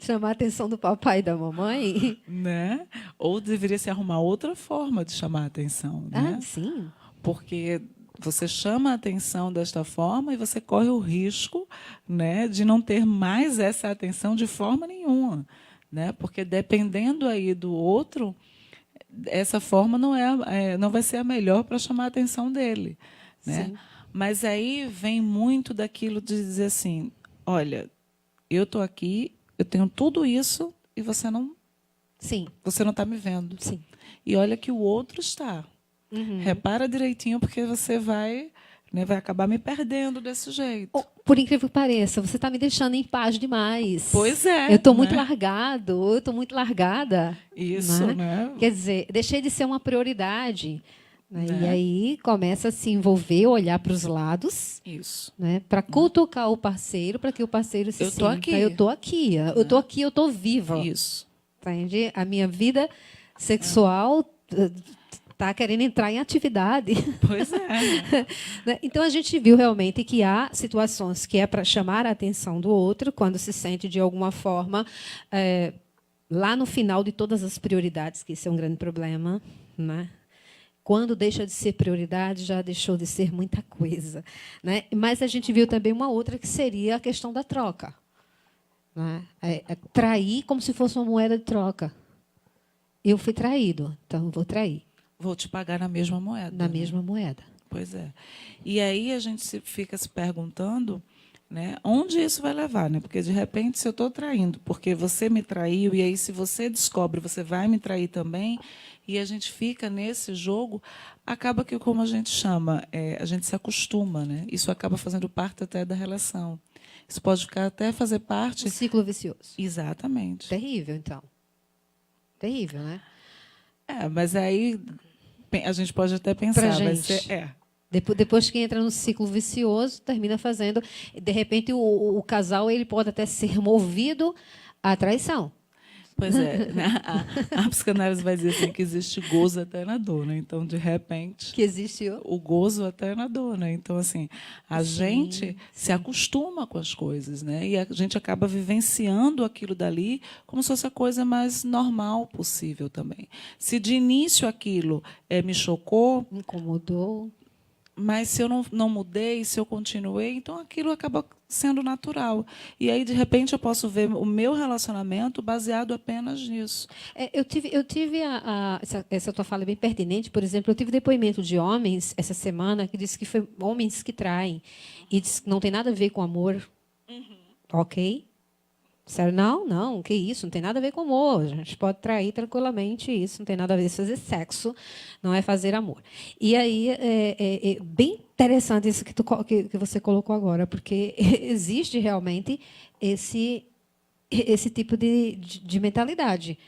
[SPEAKER 10] Chamar a atenção do papai e da mamãe?
[SPEAKER 11] Né? Ou deveria se arrumar outra forma de chamar a atenção. Né?
[SPEAKER 10] Ah, sim.
[SPEAKER 11] Porque você chama a atenção desta forma e você corre o risco, né, de não ter mais essa atenção de forma nenhuma. Né? Porque dependendo aí do outro, essa forma não vai ser a melhor para chamar a atenção dele. Né? Sim. Mas aí vem muito daquilo de dizer assim, olha, eu estou aqui, eu tenho tudo isso e você não está me vendo.
[SPEAKER 10] Sim.
[SPEAKER 11] E olha que o outro está. Uhum. Repara direitinho, porque você vai acabar me perdendo desse jeito.
[SPEAKER 10] Por incrível que pareça, você está me deixando em paz demais.
[SPEAKER 11] Pois é.
[SPEAKER 10] Eu estou muito largado, eu estou muito largada.
[SPEAKER 11] Isso, né?
[SPEAKER 10] Quer dizer, deixei de ser uma prioridade. Né? E aí começa a se envolver, olhar para os lados.
[SPEAKER 11] Isso.
[SPEAKER 10] Né? Para cutucar o parceiro, para que o parceiro se sinta. Eu estou aqui. Eu estou aqui, eu estou viva.
[SPEAKER 11] Isso.
[SPEAKER 10] Entende? A minha vida sexual está querendo entrar em atividade.
[SPEAKER 11] Pois é.
[SPEAKER 10] Então, a gente viu realmente que há situações que é para chamar a atenção do outro, quando se sente, de alguma forma, lá no final de todas as prioridades, que isso é um grande problema. Né? Quando deixa de ser prioridade, já deixou de ser muita coisa. Né? Mas a gente viu também uma outra, que seria a questão da troca. Né? Trair como se fosse uma moeda de troca. Eu fui traído, então vou trair.
[SPEAKER 11] Vou te pagar na mesma moeda.
[SPEAKER 10] Na mesma moeda.
[SPEAKER 11] Pois é. E aí a gente fica se perguntando, né, onde isso vai levar, né? Porque de repente, se eu estou traindo, porque você me traiu, e aí se você descobre, você vai me trair também, e a gente fica nesse jogo, acaba que, como a gente chama, a gente se acostuma, né? Isso acaba fazendo parte até da relação. Isso pode ficar até fazer parte...
[SPEAKER 10] Um ciclo vicioso.
[SPEAKER 11] Exatamente.
[SPEAKER 10] Terrível, então. Terrível, né?
[SPEAKER 11] Mas aí a gente pode até pensar...
[SPEAKER 10] Pra gente. Depois que entra no ciclo vicioso, termina fazendo... De repente, o casal ele pode até ser movido à traição.
[SPEAKER 11] Pois é. A psicanálise vai dizer assim, que existe gozo até na dor, né? Então, de repente...
[SPEAKER 10] Que existe
[SPEAKER 11] o gozo até na dor, né? Então, assim, a gente se acostuma com as coisas, né? E a gente acaba vivenciando aquilo dali como se fosse a coisa mais normal possível também. Se de início aquilo me chocou...
[SPEAKER 10] Incomodou...
[SPEAKER 11] Mas se eu não mudei, se eu continuei, então aquilo acaba sendo natural. E aí, de repente, eu posso ver o meu relacionamento baseado apenas nisso.
[SPEAKER 10] Eu tive essa tua fala é bem pertinente. Por exemplo, eu tive depoimento de homens essa semana que disse que foi homens que traem e disse que não tem nada a ver com amor. Ok? Disseram, não, que isso, não tem nada a ver com amor. A gente pode trair tranquilamente, isso não tem nada a ver com fazer sexo, não é fazer amor. E aí, é bem interessante isso que você colocou agora, porque existe realmente esse tipo de mentalidade.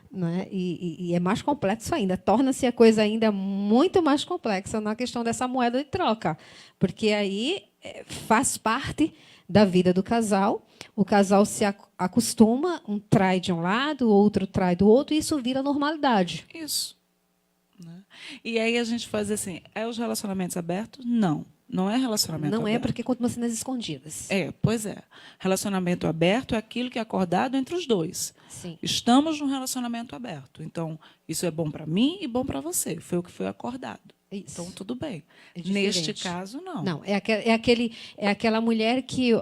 [SPEAKER 10] Né? E é mais complexo ainda, torna-se a coisa ainda muito mais complexa na questão dessa moeda de troca, porque aí faz parte da vida do casal, o casal se acostuma, um trai de um lado, o outro trai do outro, e isso vira normalidade.
[SPEAKER 11] Isso. Né? E aí a gente faz assim, os relacionamentos abertos? Não é relacionamento aberto.
[SPEAKER 10] Não é, porque continua sendo nas escondidas.
[SPEAKER 11] Pois é. Relacionamento aberto é aquilo que é acordado entre os dois.
[SPEAKER 10] Sim.
[SPEAKER 11] Estamos num relacionamento aberto. Então, isso é bom para mim e bom para você. Foi o que foi acordado.
[SPEAKER 10] Isso.
[SPEAKER 11] Então, tudo bem.
[SPEAKER 10] Neste
[SPEAKER 11] caso, não.
[SPEAKER 10] Não, é aquela mulher que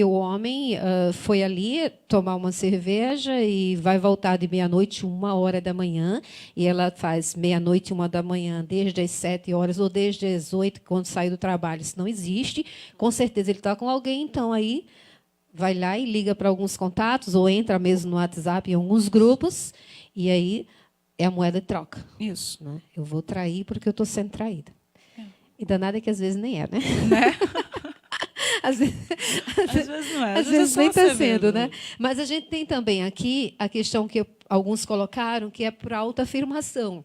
[SPEAKER 10] o homem foi ali tomar uma cerveja e vai voltar de meia-noite, 1h da manhã, e ela faz meia-noite, 1h da manhã, desde as 7 horas ou desde as 8, quando sai do trabalho. Isso não existe. Com certeza ele está com alguém, então aí vai lá e liga para alguns contatos, ou entra mesmo no WhatsApp em alguns grupos, e aí... É a moeda de troca.
[SPEAKER 11] Isso.
[SPEAKER 10] Né? Eu vou trair porque eu estou sendo traída. E danada é que às vezes nem é, né? Às vezes
[SPEAKER 11] não é.
[SPEAKER 10] Às vezes nem está sendo, né? Mas a gente tem também aqui a questão que alguns colocaram, que é por autoafirmação.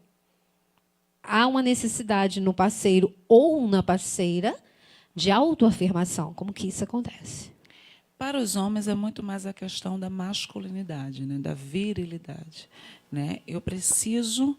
[SPEAKER 10] Há uma necessidade no parceiro ou na parceira de autoafirmação. Como que isso acontece?
[SPEAKER 11] Para os homens é muito mais a questão da masculinidade, né? Da virilidade. Né? Eu preciso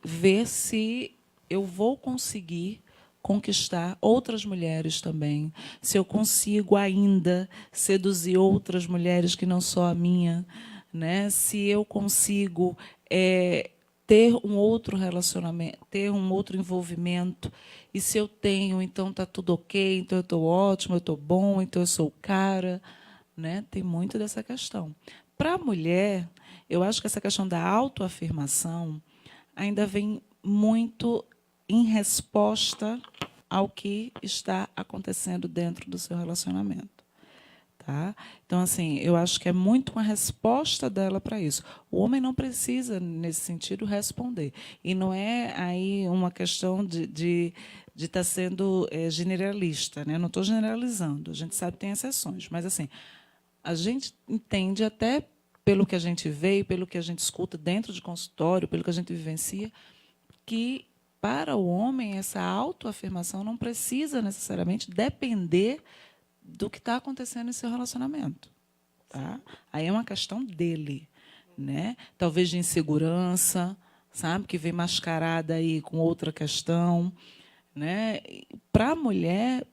[SPEAKER 11] ver se eu vou conseguir conquistar outras mulheres também, se eu consigo ainda seduzir outras mulheres que não só a minha, né? Se eu consigo ter um outro relacionamento, ter um outro envolvimento. E se eu tenho, então está tudo ok, então eu estou ótimo, eu estou bom, então eu sou o cara. Né? Tem muito dessa questão. Para a mulher, eu acho que essa questão da autoafirmação ainda vem muito em resposta ao que está acontecendo dentro do seu relacionamento. Tá? Então, assim, eu acho que é muito uma resposta dela para isso. O homem não precisa, nesse sentido, responder. E não é aí uma questão de estar sendo generalista. Né? Eu não estou generalizando, a gente sabe que tem exceções. Mas, assim, a gente entende até pelo que a gente vê e pelo que a gente escuta dentro de consultório, pelo que a gente vivencia, que, para o homem, essa autoafirmação não precisa necessariamente depender do que está acontecendo em seu relacionamento. Tá? Aí é uma questão dele. Né? Talvez de insegurança, sabe? Que vem mascarada aí com outra questão. Né? Para a mulher,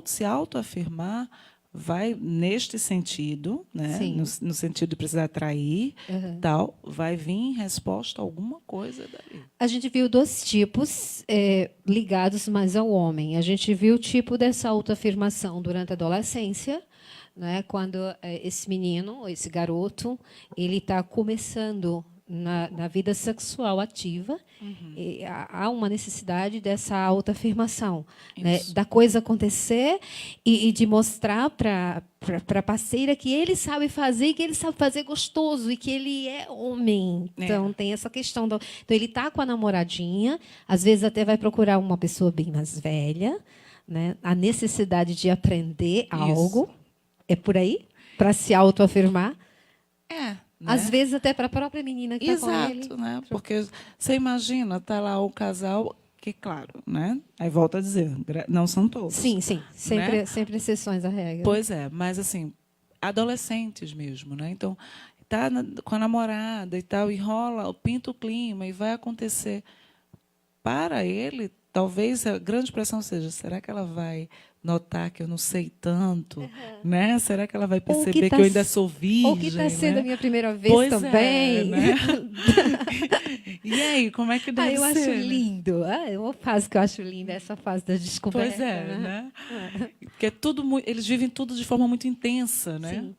[SPEAKER 11] se autoafirmar vai neste sentido, né? No sentido de precisar atrair, tal, vai vir em resposta a alguma coisa dali.
[SPEAKER 10] A gente viu 2 tipos ligados mais ao homem. A gente viu o tipo dessa autoafirmação durante a adolescência, né? Quando esse menino, esse garoto, ele está começando na vida sexual ativa, há uma necessidade dessa autoafirmação, né? Da coisa acontecer e de mostrar para a parceira que ele sabe fazer e que ele sabe fazer gostoso e que ele é homem. Então, tem essa questão. Então, ele está com a namoradinha, às vezes até vai procurar uma pessoa bem mais velha, né? A necessidade de aprender algo. É por aí? Para se autoafirmar?
[SPEAKER 11] Né?
[SPEAKER 10] Às vezes até para a própria menina que está com ele.
[SPEAKER 11] Exato, né? Porque você imagina, tá lá o casal, que claro, né? Aí volta a dizer, não são todos.
[SPEAKER 10] Sim. Sempre exceções à regra.
[SPEAKER 11] Pois é, mas assim, adolescentes mesmo, né? Então, tá com a namorada e tal, e rola, pinta o clima e vai acontecer. Para ele, talvez a grande pressão seja, será que ela vai notar que eu não sei tanto, né? Será que ela vai perceber que eu ainda sou virgem?
[SPEAKER 10] Ou que está sendo, né, a minha primeira vez
[SPEAKER 11] pois
[SPEAKER 10] também.
[SPEAKER 11] Né? E aí, como é que deve
[SPEAKER 10] eu
[SPEAKER 11] ser?
[SPEAKER 10] acho
[SPEAKER 11] né?
[SPEAKER 10] lindo. É uma fase que eu acho linda, essa fase da descoberta.
[SPEAKER 11] Pois é, né? Porque eles vivem tudo de forma muito intensa, né?
[SPEAKER 10] Sim.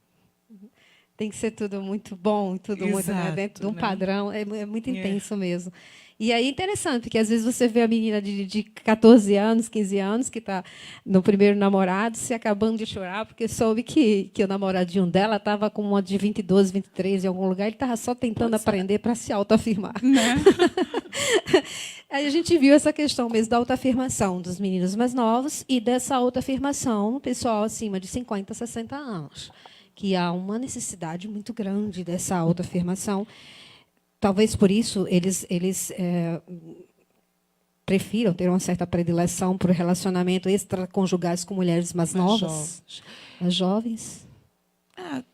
[SPEAKER 10] Tem que ser tudo muito bom, tudo muito, né, dentro de um padrão. É muito intenso mesmo. E aí é interessante, porque às vezes você vê a menina de 14 anos, 15 anos, que está no primeiro namorado, se acabando de chorar, porque soube que o namoradinho dela estava com uma de 22, 23 em algum lugar, ele estava só tentando aprender para se autoafirmar.
[SPEAKER 11] Né?
[SPEAKER 10] Aí a gente viu essa questão mesmo da autoafirmação dos meninos mais novos e dessa autoafirmação no pessoal acima de 50, 60 anos, que há uma necessidade muito grande dessa autoafirmação. Talvez por isso eles prefiram ter uma certa predileção por relacionamento extraconjugais com mulheres mais novas, mais jovens.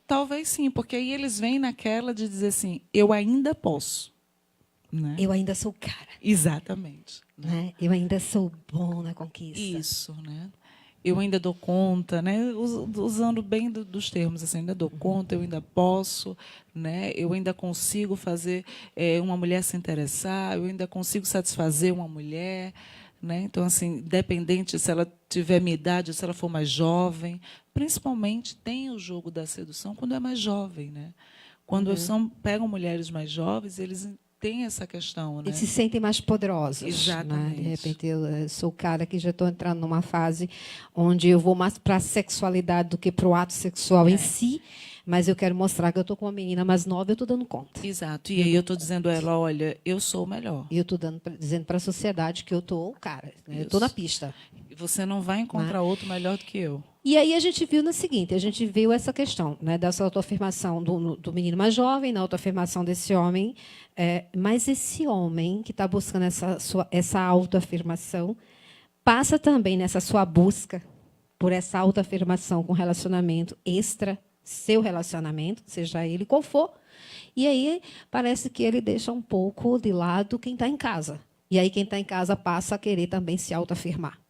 [SPEAKER 11] Talvez sim, porque aí eles vêm naquela de dizer assim, eu ainda posso. Né?
[SPEAKER 10] Eu ainda sou cara.
[SPEAKER 11] Exatamente.
[SPEAKER 10] Né? Eu ainda sou bom na conquista.
[SPEAKER 11] Isso, né? Eu ainda dou conta, né? Usando bem dos termos, assim, ainda dou conta, eu ainda posso, né? Eu ainda consigo fazer uma mulher se interessar, eu ainda consigo satisfazer uma mulher, né? Então, assim, independente se ela tiver minha idade, se ela for mais jovem, principalmente tem o jogo da sedução quando é mais jovem, né? Quando pegam mulheres mais jovens, eles tem essa questão, né?
[SPEAKER 10] Eles se sentem mais poderosos.
[SPEAKER 11] Exatamente.
[SPEAKER 10] Né? De repente, eu sou o cara que já estou entrando numa fase onde eu vou mais para a sexualidade do que para o ato sexual em si, mas eu quero mostrar que eu estou com uma menina mais nova e eu estou dando conta.
[SPEAKER 11] Exato. E aí eu estou dizendo a ela, olha, eu sou o melhor.
[SPEAKER 10] E eu estou dizendo para a sociedade que eu estou o cara. Né? Eu estou na pista.
[SPEAKER 11] E você não vai encontrar outro melhor do que eu.
[SPEAKER 10] E aí a gente viu no seguinte, a gente viu essa questão, né, dessa autoafirmação do menino mais jovem, na autoafirmação desse homem, mas esse homem que está buscando essa autoafirmação passa também nessa sua busca por essa autoafirmação com relacionamento extra, seu relacionamento, seja ele qual for, e aí parece que ele deixa um pouco de lado quem está em casa. E aí quem está em casa passa a querer também se autoafirmar.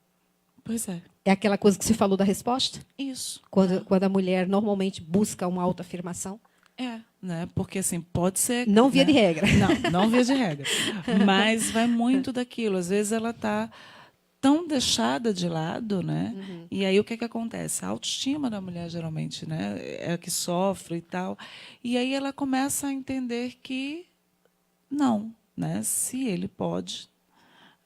[SPEAKER 11] Pois é.
[SPEAKER 10] É aquela coisa que você falou da resposta?
[SPEAKER 11] Isso.
[SPEAKER 10] Quando a mulher normalmente busca uma autoafirmação?
[SPEAKER 11] Né? Porque assim, pode ser...
[SPEAKER 10] Não via
[SPEAKER 11] né?
[SPEAKER 10] de regra.
[SPEAKER 11] Não via de regra. Mas vai muito daquilo. Às vezes ela está tão deixada de lado, né? E aí o que acontece? A autoestima da mulher, geralmente, né? É a que sofre e tal. E aí ela começa a entender que não, né? Se ele pode...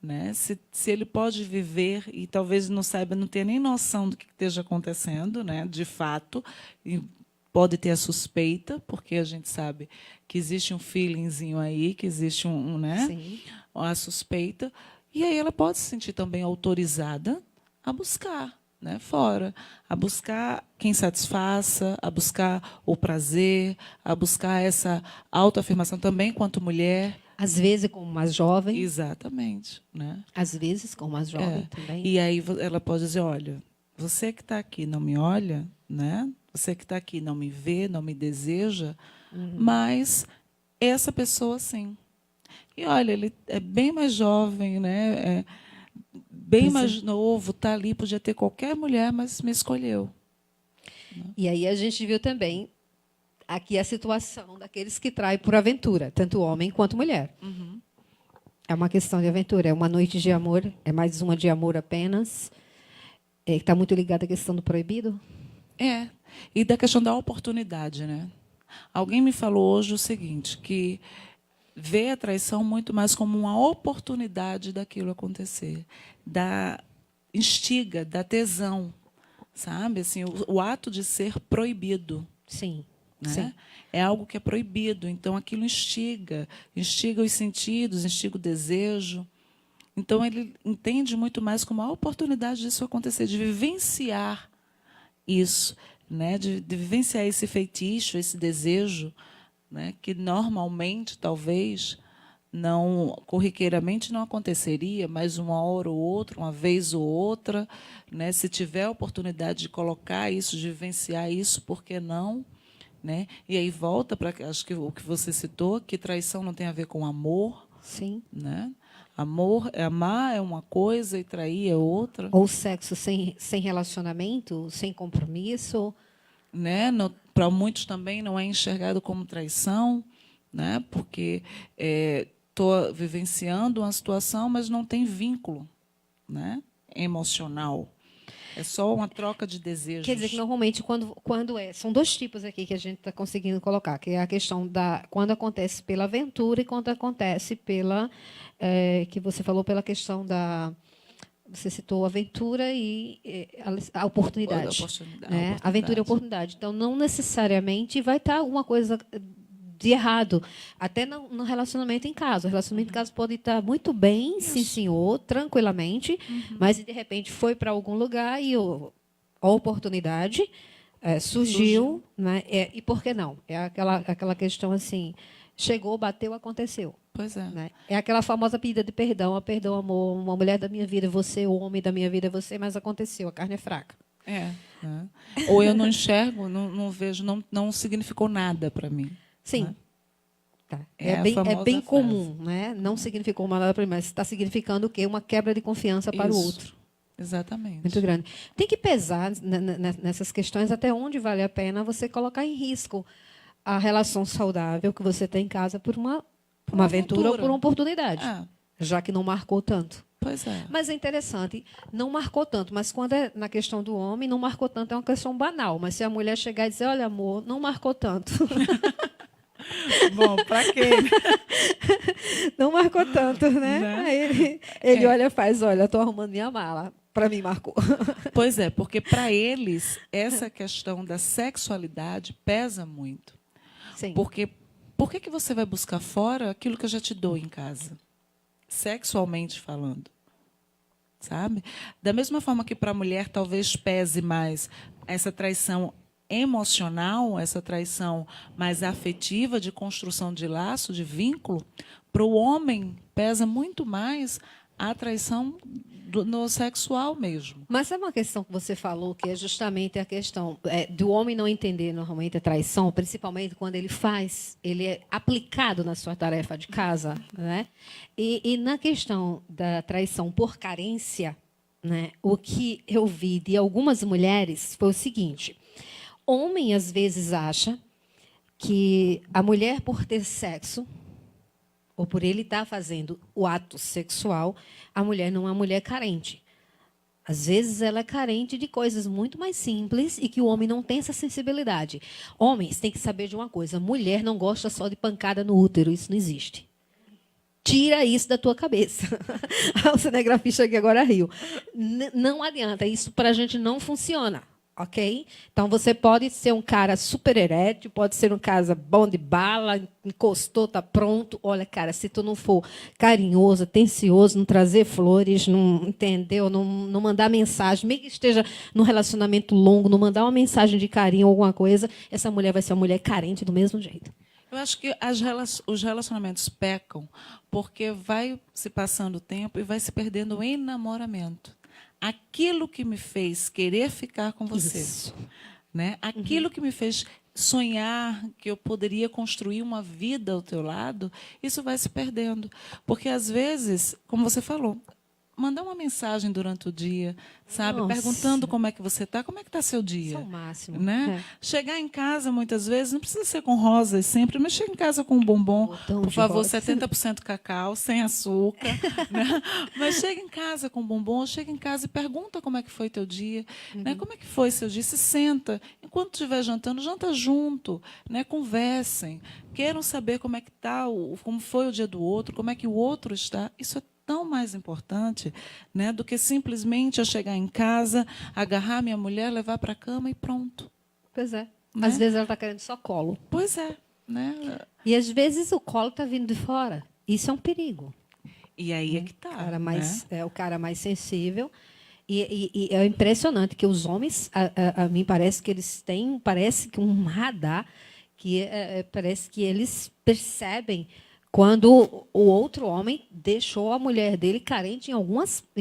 [SPEAKER 11] Né? Se ele pode viver e talvez não saiba, não tenha nem noção do que esteja acontecendo, né? De fato, e pode ter a suspeita, porque a gente sabe que existe um feelingzinho aí, que existe né?
[SPEAKER 10] Sim.
[SPEAKER 11] A suspeita, e aí ela pode se sentir também autorizada a buscar, né? Fora, a buscar quem satisfaça, a buscar o prazer, a buscar essa autoafirmação também quanto mulher.
[SPEAKER 10] Às vezes como mais jovem.
[SPEAKER 11] Exatamente. Né?
[SPEAKER 10] Às vezes como mais jovem também.
[SPEAKER 11] E aí ela pode dizer, olha, você que está aqui não me olha, né? Você que está aqui não me vê, não me deseja, mas essa pessoa sim. E olha, ele é bem mais jovem, né? É bem mais novo, está ali, podia ter qualquer mulher, mas me escolheu.
[SPEAKER 10] E aí a gente viu também aqui a situação daqueles que traem por aventura, tanto homem quanto mulher. É uma questão de aventura, é uma noite de amor, é mais uma de amor apenas. Está muito ligada à questão do proibido?
[SPEAKER 11] E da questão da oportunidade, né? Alguém me falou hoje o seguinte, que vê a traição muito mais como uma oportunidade daquilo acontecer, instiga, da tesão, sabe? Assim, o ato de ser proibido.
[SPEAKER 10] Sim.
[SPEAKER 11] Né?
[SPEAKER 10] Sim.
[SPEAKER 11] É algo que é proibido, então aquilo instiga os sentidos, instiga o desejo. Então ele entende muito mais como a oportunidade disso acontecer, de vivenciar isso, né? De vivenciar esse feitiço, esse desejo, né? Que normalmente, talvez, não, corriqueiramente não aconteceria, mas uma hora ou outra, uma vez ou outra, né? Se tiver a oportunidade de colocar isso, de vivenciar isso, por que não? Né? E aí volta para, acho que o que você citou, que traição não tem a ver com amor.
[SPEAKER 10] Sim.
[SPEAKER 11] Né? Amar é uma coisa e trair é outra.
[SPEAKER 10] Ou sexo sem relacionamento, sem compromisso.
[SPEAKER 11] Né? Para muitos também não é enxergado como traição, né? Porque estou vivenciando uma situação, mas não tem vínculo, né? Emocional. É só uma troca de desejos.
[SPEAKER 10] Quer dizer que, normalmente, são dois tipos aqui que a gente está conseguindo colocar, que é a questão quando acontece pela aventura e quando acontece que você falou pela questão você citou a aventura e a oportunidade. Né? Aventura e oportunidade. Então, não necessariamente vai estar alguma coisa de errado, até no relacionamento em casa. O relacionamento em casa pode estar muito bem, sim, senhor, tranquilamente, mas, de repente, foi para algum lugar e a oportunidade surgiu. Né? E por que não? É aquela questão assim, chegou, bateu, aconteceu.
[SPEAKER 11] Pois é.
[SPEAKER 10] Né? É aquela famosa pedida de perdão, perdão, amor, uma mulher da minha vida é você, o homem da minha vida é você, mas aconteceu, a carne é fraca.
[SPEAKER 11] Né? Ou eu não enxergo, não vejo, não significou nada para mim.
[SPEAKER 10] Sim.
[SPEAKER 11] Né?
[SPEAKER 10] Tá. É bem comum, né? Não significou nada para mim, mas está significando o quê? Uma quebra de confiança para o outro.
[SPEAKER 11] Exatamente.
[SPEAKER 10] Muito grande. Tem que pesar nessas questões até onde vale a pena você colocar em risco a relação saudável que você tem em casa por uma aventura ou por uma oportunidade, já que não marcou tanto.
[SPEAKER 11] Pois é.
[SPEAKER 10] Mas é interessante, não marcou tanto, mas quando é na questão do homem, não marcou tanto, é uma questão banal. Mas se a mulher chegar e dizer, olha, amor, não marcou tanto.
[SPEAKER 11] Bom, para quê?
[SPEAKER 10] Não marcou tanto, né? Aí ele olha e faz, olha, estou arrumando minha mala. Para mim, marcou.
[SPEAKER 11] Pois é, porque para eles, essa questão da sexualidade pesa muito.
[SPEAKER 10] Sim.
[SPEAKER 11] Porque por que você vai buscar fora aquilo que eu já te dou em casa? Sexualmente falando. Sabe? Da mesma forma que para a mulher talvez pese mais essa traição emocional, essa traição mais afetiva, de construção de laço, de vínculo, para o homem pesa muito mais a traição no sexual mesmo.
[SPEAKER 10] Mas é uma questão que você falou, que é justamente a questão do homem não entender normalmente a traição, principalmente quando ele é aplicado na sua tarefa de casa, né? E na questão da traição por carência, né, o que eu vi de algumas mulheres foi o seguinte: homem às vezes acha que a mulher, por ter sexo, ou por ele estar fazendo o ato sexual, a mulher não é uma mulher carente. Às vezes ela é carente de coisas muito mais simples e que o homem não tem essa sensibilidade. Homens têm que saber de uma coisa: mulher não gosta só de pancada no útero, isso não existe. Tira isso da tua cabeça. O cinegrafista aqui agora riu. Não adianta, isso para a gente não funciona. Ok? Então, você pode ser um cara super erétil, pode ser um cara bom de bala, encostou, está pronto. Olha, cara, se tu não for carinhoso, atencioso, não trazer flores, não, entendeu? Não mandar mensagem, mesmo que esteja num relacionamento longo, não mandar uma mensagem de carinho ou alguma coisa, essa mulher vai ser uma mulher carente do mesmo jeito.
[SPEAKER 11] Eu acho que os relacionamentos pecam porque vai se passando o tempo e vai se perdendo o enamoramento. Aquilo que me fez querer ficar com você, isso, né? Aquilo que me fez sonhar que eu poderia construir uma vida ao teu lado, isso vai se perdendo. Porque, às vezes, como você falou, mandar uma mensagem durante o dia, sabe?
[SPEAKER 10] Nossa.
[SPEAKER 11] Perguntando como é que você está, como é que está seu dia.
[SPEAKER 10] Isso é o máximo.
[SPEAKER 11] Né? Chegar em casa, muitas vezes, não precisa ser com rosas sempre, mas chega em casa com um bombom, por favor,
[SPEAKER 10] rosa.
[SPEAKER 11] 70% cacau, sem açúcar. Né? Mas chega em casa com um bombom, chega em casa e pergunta como é que foi teu dia, né? Como é que foi seu dia, se senta. Enquanto estiver jantando, janta junto, né? Conversem, queiram saber como é que está, como foi o dia do outro, como é que o outro está. Isso é tão mais importante, né, do que simplesmente eu chegar em casa, agarrar minha mulher, levar para a cama e pronto.
[SPEAKER 10] Pois é.
[SPEAKER 11] Né?
[SPEAKER 10] Às vezes ela está querendo só colo.
[SPEAKER 11] Pois é. Né?
[SPEAKER 10] E às vezes o colo está vindo de fora. Isso é um perigo.
[SPEAKER 11] E aí é que está.
[SPEAKER 10] É o cara mais sensível. E é impressionante que os homens, a mim parece que eles têm, parece que um radar, que parece que eles percebem quando o outro homem deixou a mulher dele carente em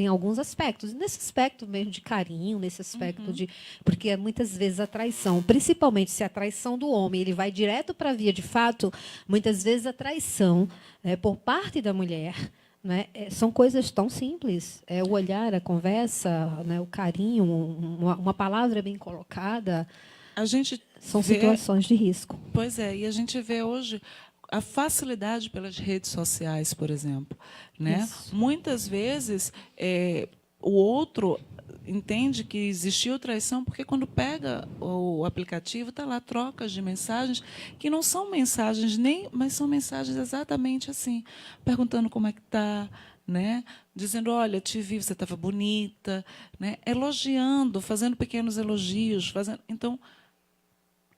[SPEAKER 10] alguns aspectos. Nesse aspecto mesmo de carinho, nesse aspecto de... Porque muitas vezes a traição, principalmente se a traição do homem ele vai direto para a via de fato, muitas vezes a traição por parte da mulher, né, são coisas tão simples. O olhar, a conversa, né, o carinho, uma palavra bem colocada.
[SPEAKER 11] A gente
[SPEAKER 10] são situações de risco.
[SPEAKER 11] Pois é, e a gente vê hoje a facilidade pelas redes sociais, por exemplo. Né? Muitas vezes, o outro entende que existiu traição porque, quando pega o aplicativo, está lá trocas de mensagens que não são mensagens mas são mensagens exatamente assim, perguntando como é que está, né? Dizendo, olha, te vi, você estava bonita, né? Elogiando, fazendo pequenos elogios. Então,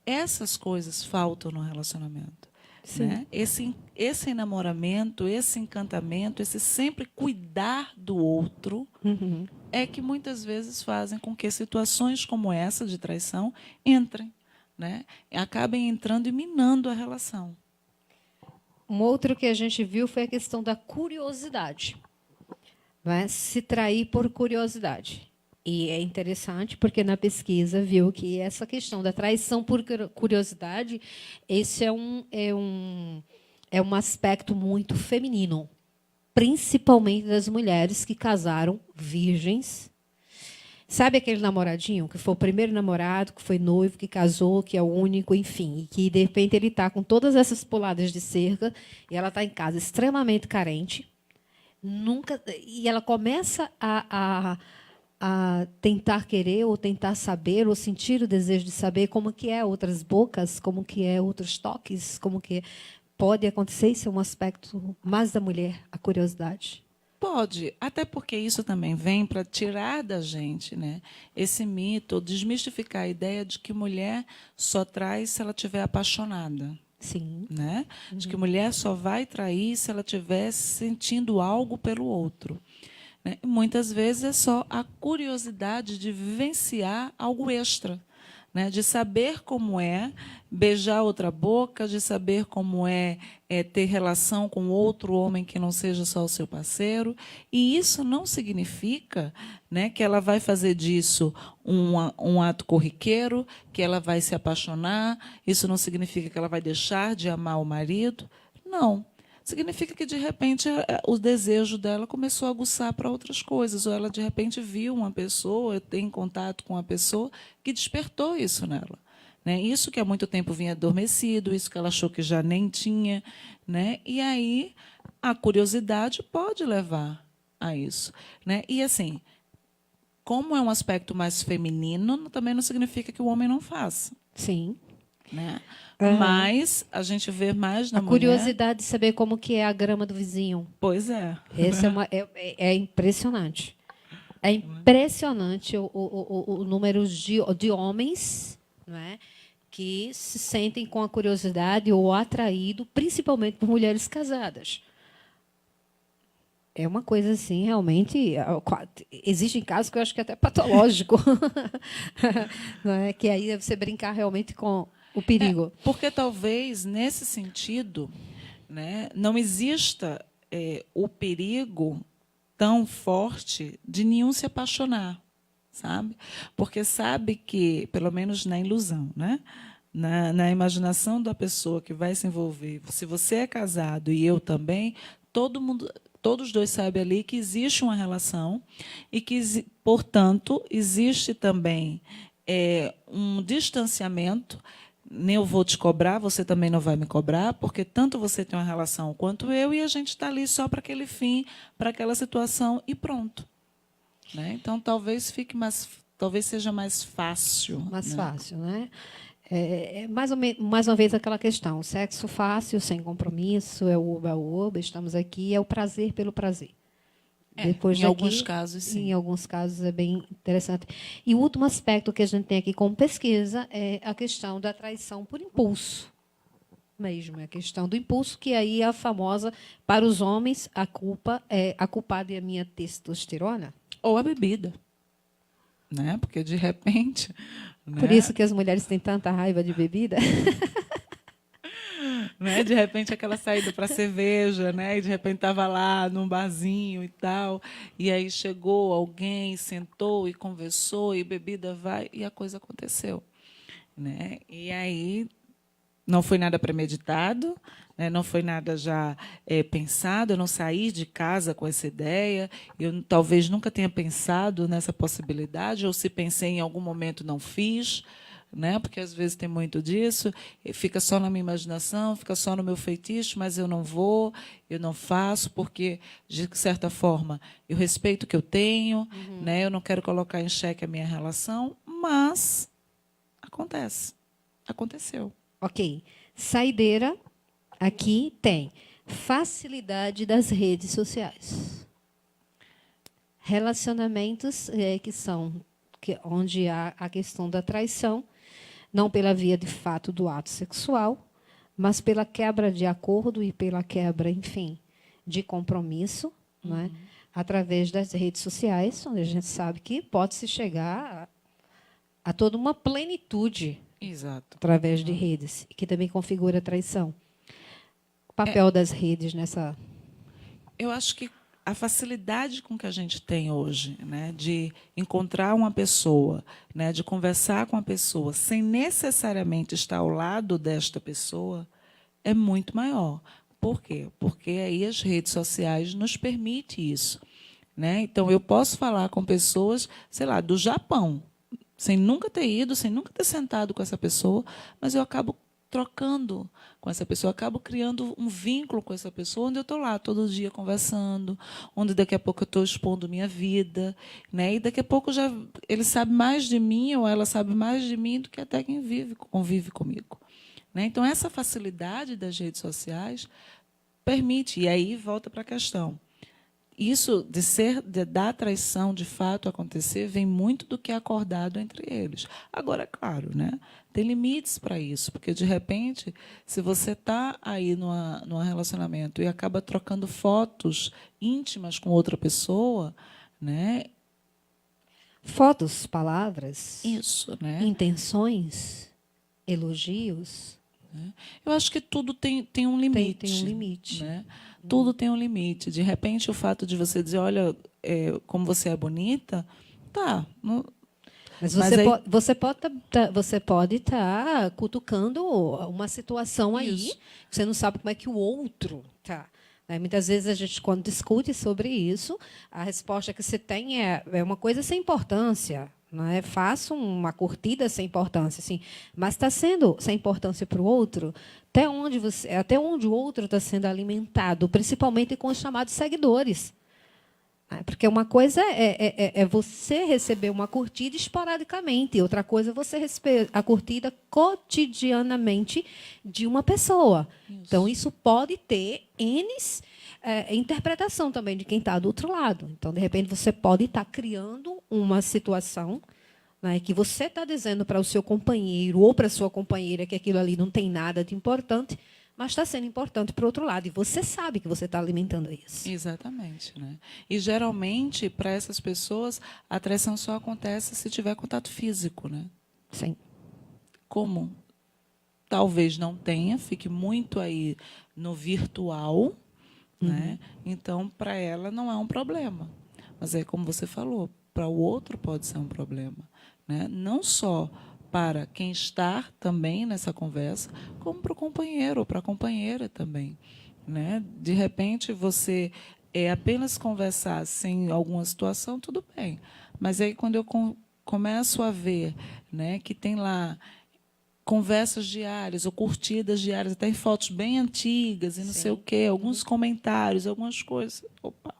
[SPEAKER 11] essas coisas faltam no relacionamento. Né? Esse enamoramento, esse encantamento, esse sempre cuidar do outro, é que muitas vezes fazem com que situações como essa de traição entrem, né? Acabem entrando e minando a relação.
[SPEAKER 10] Um outro que a gente viu foi a questão da curiosidade. Né? Se trair por curiosidade. E é interessante porque na pesquisa viu que essa questão da traição por curiosidade, esse é um aspecto muito feminino, principalmente das mulheres que casaram virgens. Sabe aquele namoradinho que foi o primeiro namorado, que foi noivo, que casou, que é o único, enfim, e que de repente ele está com todas essas puladas de cerca e ela está em casa extremamente carente, e ela começa a tentar querer ou tentar saber ou sentir o desejo de saber como que é outras bocas, como que é outros toques, como que pode acontecer. Isso é um aspecto mais da mulher, a curiosidade.
[SPEAKER 11] Pode, até porque isso também vem para tirar da gente, né, esse mito, desmistificar a ideia de que mulher só trai se ela estiver apaixonada.
[SPEAKER 10] Sim.
[SPEAKER 11] Né? De que mulher só vai trair se ela estiver sentindo algo pelo outro. Né? E muitas vezes é só a curiosidade de vivenciar algo extra, né? De saber como é beijar outra boca, de saber como é ter relação com outro homem que não seja só o seu parceiro. E isso não significa, né, que ela vai fazer disso um ato corriqueiro, que ela vai se apaixonar. Isso não significa que ela vai deixar de amar o marido. Não. Significa que, de repente, o desejo dela começou a aguçar para outras coisas, ou ela, de repente, viu uma pessoa, tem contato com uma pessoa que despertou isso nela. Né? Isso que há muito tempo vinha adormecido, isso que ela achou que já nem tinha. Né? E aí, a curiosidade pode levar a isso. Né? E, assim, como é um aspecto mais feminino, também não significa que o homem não faça.
[SPEAKER 10] Sim.
[SPEAKER 11] Né? Mas a gente vê mais na mulher...
[SPEAKER 10] curiosidade de saber como que é a grama do vizinho.
[SPEAKER 11] Pois é.
[SPEAKER 10] Esse é impressionante. É impressionante o número de homens, não é, que se sentem com a curiosidade ou atraído, principalmente por mulheres casadas. É uma coisa assim, realmente... Existem casos que eu acho que é até patológico. Não é? Que aí é você brincar realmente com o perigo.
[SPEAKER 11] Porque talvez, nesse sentido, né, não exista o perigo tão forte de nenhum se apaixonar, sabe? Porque sabe que, pelo menos na ilusão, né, na imaginação da pessoa que vai se envolver, se você é casado e eu também, todo todos os dois sabem ali que existe uma relação e que, portanto, existe também um distanciamento. Nem eu vou te cobrar, você também não vai me cobrar, porque tanto você tem uma relação quanto eu, e a gente está ali só para aquele fim, para aquela situação, e pronto. Né? Então, talvez seja mais fácil.
[SPEAKER 10] Mais fácil, né? Mais uma vez aquela questão, sexo fácil, sem compromisso, é o oba-oba, estamos aqui, é o prazer pelo prazer. Depois
[SPEAKER 11] alguns casos, sim.
[SPEAKER 10] Em alguns casos é bem interessante. E o último aspecto que a gente tem aqui como pesquisa é a questão da traição por impulso. Mesmo, a questão do impulso, que aí é a famosa, para os homens, a culpada é a minha testosterona.
[SPEAKER 11] Ou a bebida. Né? Porque, de repente...
[SPEAKER 10] Por isso que as mulheres têm tanta raiva de bebida.
[SPEAKER 11] Né? De repente, aquela saída para cerveja, né? E de repente estava lá num barzinho e tal, e aí chegou alguém, sentou e conversou, e bebida vai, e a coisa aconteceu. Né? E aí não foi nada premeditado, né? Não foi nada já pensado, eu não saí de casa com essa ideia, eu talvez nunca tenha pensado nessa possibilidade, ou se pensei em algum momento não fiz, né? Porque às vezes tem muito disso, fica só na minha imaginação, fica só no meu feitiço, mas eu não vou, eu não faço, porque, de certa forma, eu respeito o que eu tenho, né? Eu não quero colocar em xeque a minha relação, mas aconteceu.
[SPEAKER 10] Ok. Saideira, aqui tem facilidade das redes sociais. Relacionamentos onde há a questão da traição, não pela via de fato do ato sexual, mas pela quebra de acordo e pela quebra, enfim, de compromisso, né? Através das redes sociais, onde a gente sabe que pode-se chegar a toda uma plenitude.
[SPEAKER 11] Exato.
[SPEAKER 10] Através de redes, que também configura a traição. O papel das redes nessa...
[SPEAKER 11] Eu acho que a facilidade com que a gente tem hoje, né, de encontrar uma pessoa, né, de conversar com a pessoa, sem necessariamente estar ao lado desta pessoa, é muito maior. Por quê? Porque aí as redes sociais nos permitem isso. Né? Então, eu posso falar com pessoas, sei lá, do Japão, sem nunca ter ido, sem nunca ter sentado com essa pessoa, mas eu acabo trocando com essa pessoa, acabo criando um vínculo com essa pessoa, onde eu estou lá todo dia conversando, onde daqui a pouco eu estou expondo minha vida, né? E daqui a pouco já ele sabe mais de mim ou ela sabe mais de mim do que até quem convive comigo. Né? Então, essa facilidade das redes sociais permite, e aí volta para a questão. Isso da traição de fato acontecer vem muito do que é acordado entre eles. Agora, é claro, né? Tem limites para isso, porque de repente, se você está aí num relacionamento e acaba trocando fotos íntimas com outra pessoa, né?
[SPEAKER 10] Fotos, palavras,
[SPEAKER 11] isso, né?
[SPEAKER 10] Intenções, elogios.
[SPEAKER 11] Eu acho que tudo tem um limite.
[SPEAKER 10] Tem um limite.
[SPEAKER 11] Né? Tudo tem um limite. De repente, o fato de você dizer, olha, como você é bonita, tá.
[SPEAKER 10] Mas você pode estar cutucando uma situação aí, você não sabe como é que o outro está. Né? Muitas vezes a gente, quando discute sobre isso, a resposta que você tem é uma coisa sem importância. Não é? Faço uma curtida sem importância, assim, mas está sendo sem importância para o outro, até onde o outro está sendo alimentado, principalmente com os chamados seguidores. Porque uma coisa é você receber uma curtida esporadicamente, outra coisa é você receber a curtida cotidianamente de uma pessoa. Isso. Então, isso pode ter interpretação também de quem está do outro lado. Então, de repente, você pode estar criando uma situação, né, que você está dizendo para o seu companheiro ou para a sua companheira que aquilo ali não tem nada de importante, mas está sendo importante para o outro lado. E você sabe que você está alimentando isso.
[SPEAKER 11] Exatamente. Né? E, geralmente, para essas pessoas, a traição só acontece se tiver contato físico. Né?
[SPEAKER 10] Sim.
[SPEAKER 11] Como talvez não tenha, fique muito aí no virtual, né? Então, para ela, não é um problema. Mas, como você falou, para o outro pode ser um problema. Né? Não só para quem está também nessa conversa, como para o companheiro ou para a companheira também. Né? De repente, você apenas conversar sem alguma situação, tudo bem. Mas aí, quando eu começo a ver, né, que tem lá conversas diárias ou curtidas diárias, até em fotos bem antigas, e não sei o quê, alguns comentários, algumas coisas. Opa!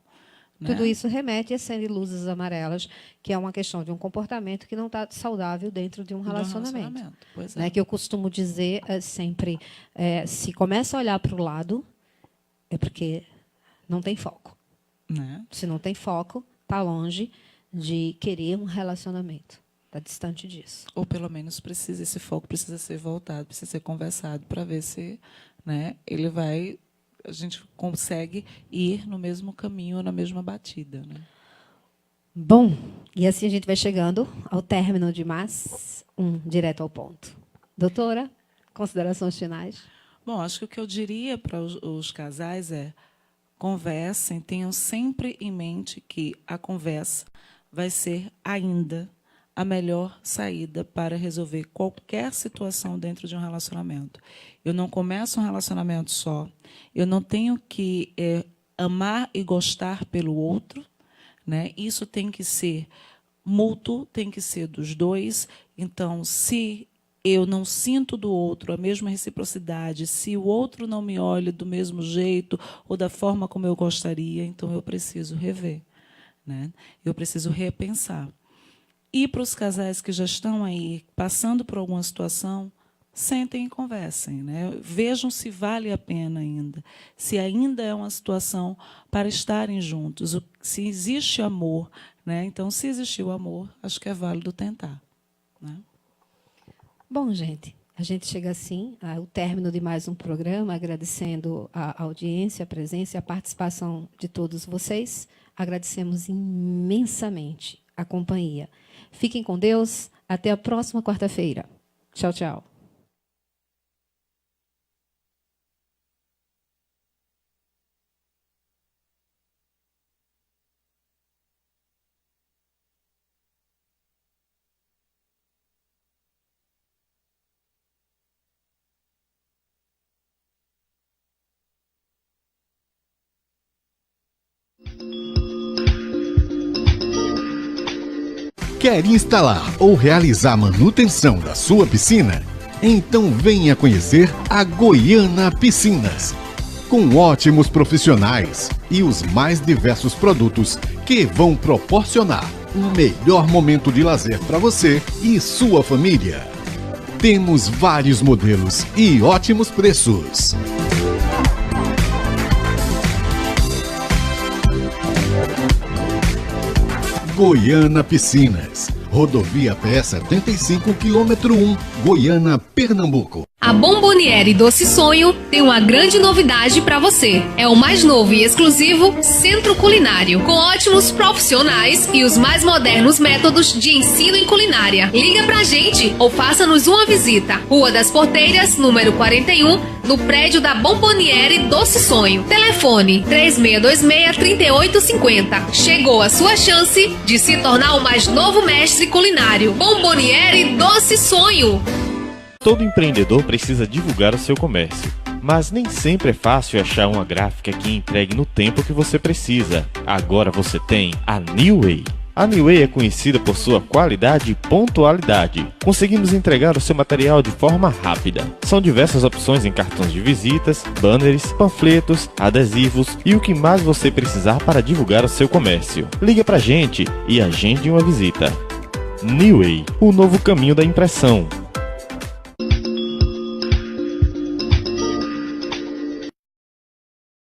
[SPEAKER 10] Tudo
[SPEAKER 11] Né?
[SPEAKER 10] isso remete a acender luzes amarelas, que é uma questão de um comportamento que não está saudável dentro de um relacionamento.
[SPEAKER 11] Pois é.
[SPEAKER 10] Né? Que eu costumo dizer sempre, se começa a olhar para o lado, é porque não tem foco.
[SPEAKER 11] Né?
[SPEAKER 10] Se não tem foco, está longe de querer um relacionamento. Está distante disso.
[SPEAKER 11] Ou, pelo menos, esse foco precisa ser voltado, precisa ser conversado, para ver se, né, a gente consegue ir no mesmo caminho ou na mesma batida. Né?
[SPEAKER 10] Bom, e assim a gente vai chegando ao término de mais um Direto ao Ponto. Doutora, considerações finais?
[SPEAKER 11] Bom, acho que o que eu diria para os casais é: conversem, tenham sempre em mente que a conversa vai ser ainda a melhor saída para resolver qualquer situação dentro de um relacionamento. Eu não começo um relacionamento só, eu não tenho que amar e gostar pelo outro, né? Isso tem que ser mútuo, tem que ser dos dois. Então, se eu não sinto do outro a mesma reciprocidade, se o outro não me olha do mesmo jeito ou da forma como eu gostaria, então eu preciso rever, né? Eu preciso repensar. E para os casais que já estão aí passando por alguma situação, sentem e conversem, né? Vejam se vale a pena ainda, se ainda é uma situação para estarem juntos, se existe amor, né? Então, se existiu amor, acho que é válido tentar, né?
[SPEAKER 10] Bom, gente, a gente chega assim ao término de mais um programa, agradecendo a audiência, a presença e a participação de todos vocês. Agradecemos imensamente a companhia. Fiquem com Deus. Até a próxima quarta-feira. Tchau, tchau.
[SPEAKER 1] Quer instalar ou realizar manutenção da sua piscina? Então venha conhecer a Goiana Piscinas, com ótimos profissionais e os mais diversos produtos que vão proporcionar um melhor momento de lazer para você e sua família. Temos vários modelos e ótimos preços. Goiana Piscinas, rodovia P75, quilômetro 1, Goiânia, Pernambuco.
[SPEAKER 2] A Bomboniere Doce Sonho tem uma grande novidade para você. É o mais novo e exclusivo centro culinário, com ótimos profissionais e os mais modernos métodos de ensino em culinária. Liga pra gente ou faça-nos uma visita. Rua das Porteiras, número 41, no prédio da Bomboniere Doce Sonho. Telefone 3626-3850. Chegou a sua chance de se tornar o mais novo mestre culinário. Bomboniere Doce Sonho.
[SPEAKER 4] Todo empreendedor precisa divulgar o seu comércio, mas nem sempre é fácil achar uma gráfica que entregue no tempo que você precisa. Agora você tem a New Way. A New Way é conhecida por sua qualidade e pontualidade. Conseguimos entregar o seu material de forma rápida. São diversas opções em cartões de visitas, banners, panfletos, adesivos e o que mais você precisar para divulgar o seu comércio. Liga pra gente e agende uma visita. New Way, o novo caminho da impressão.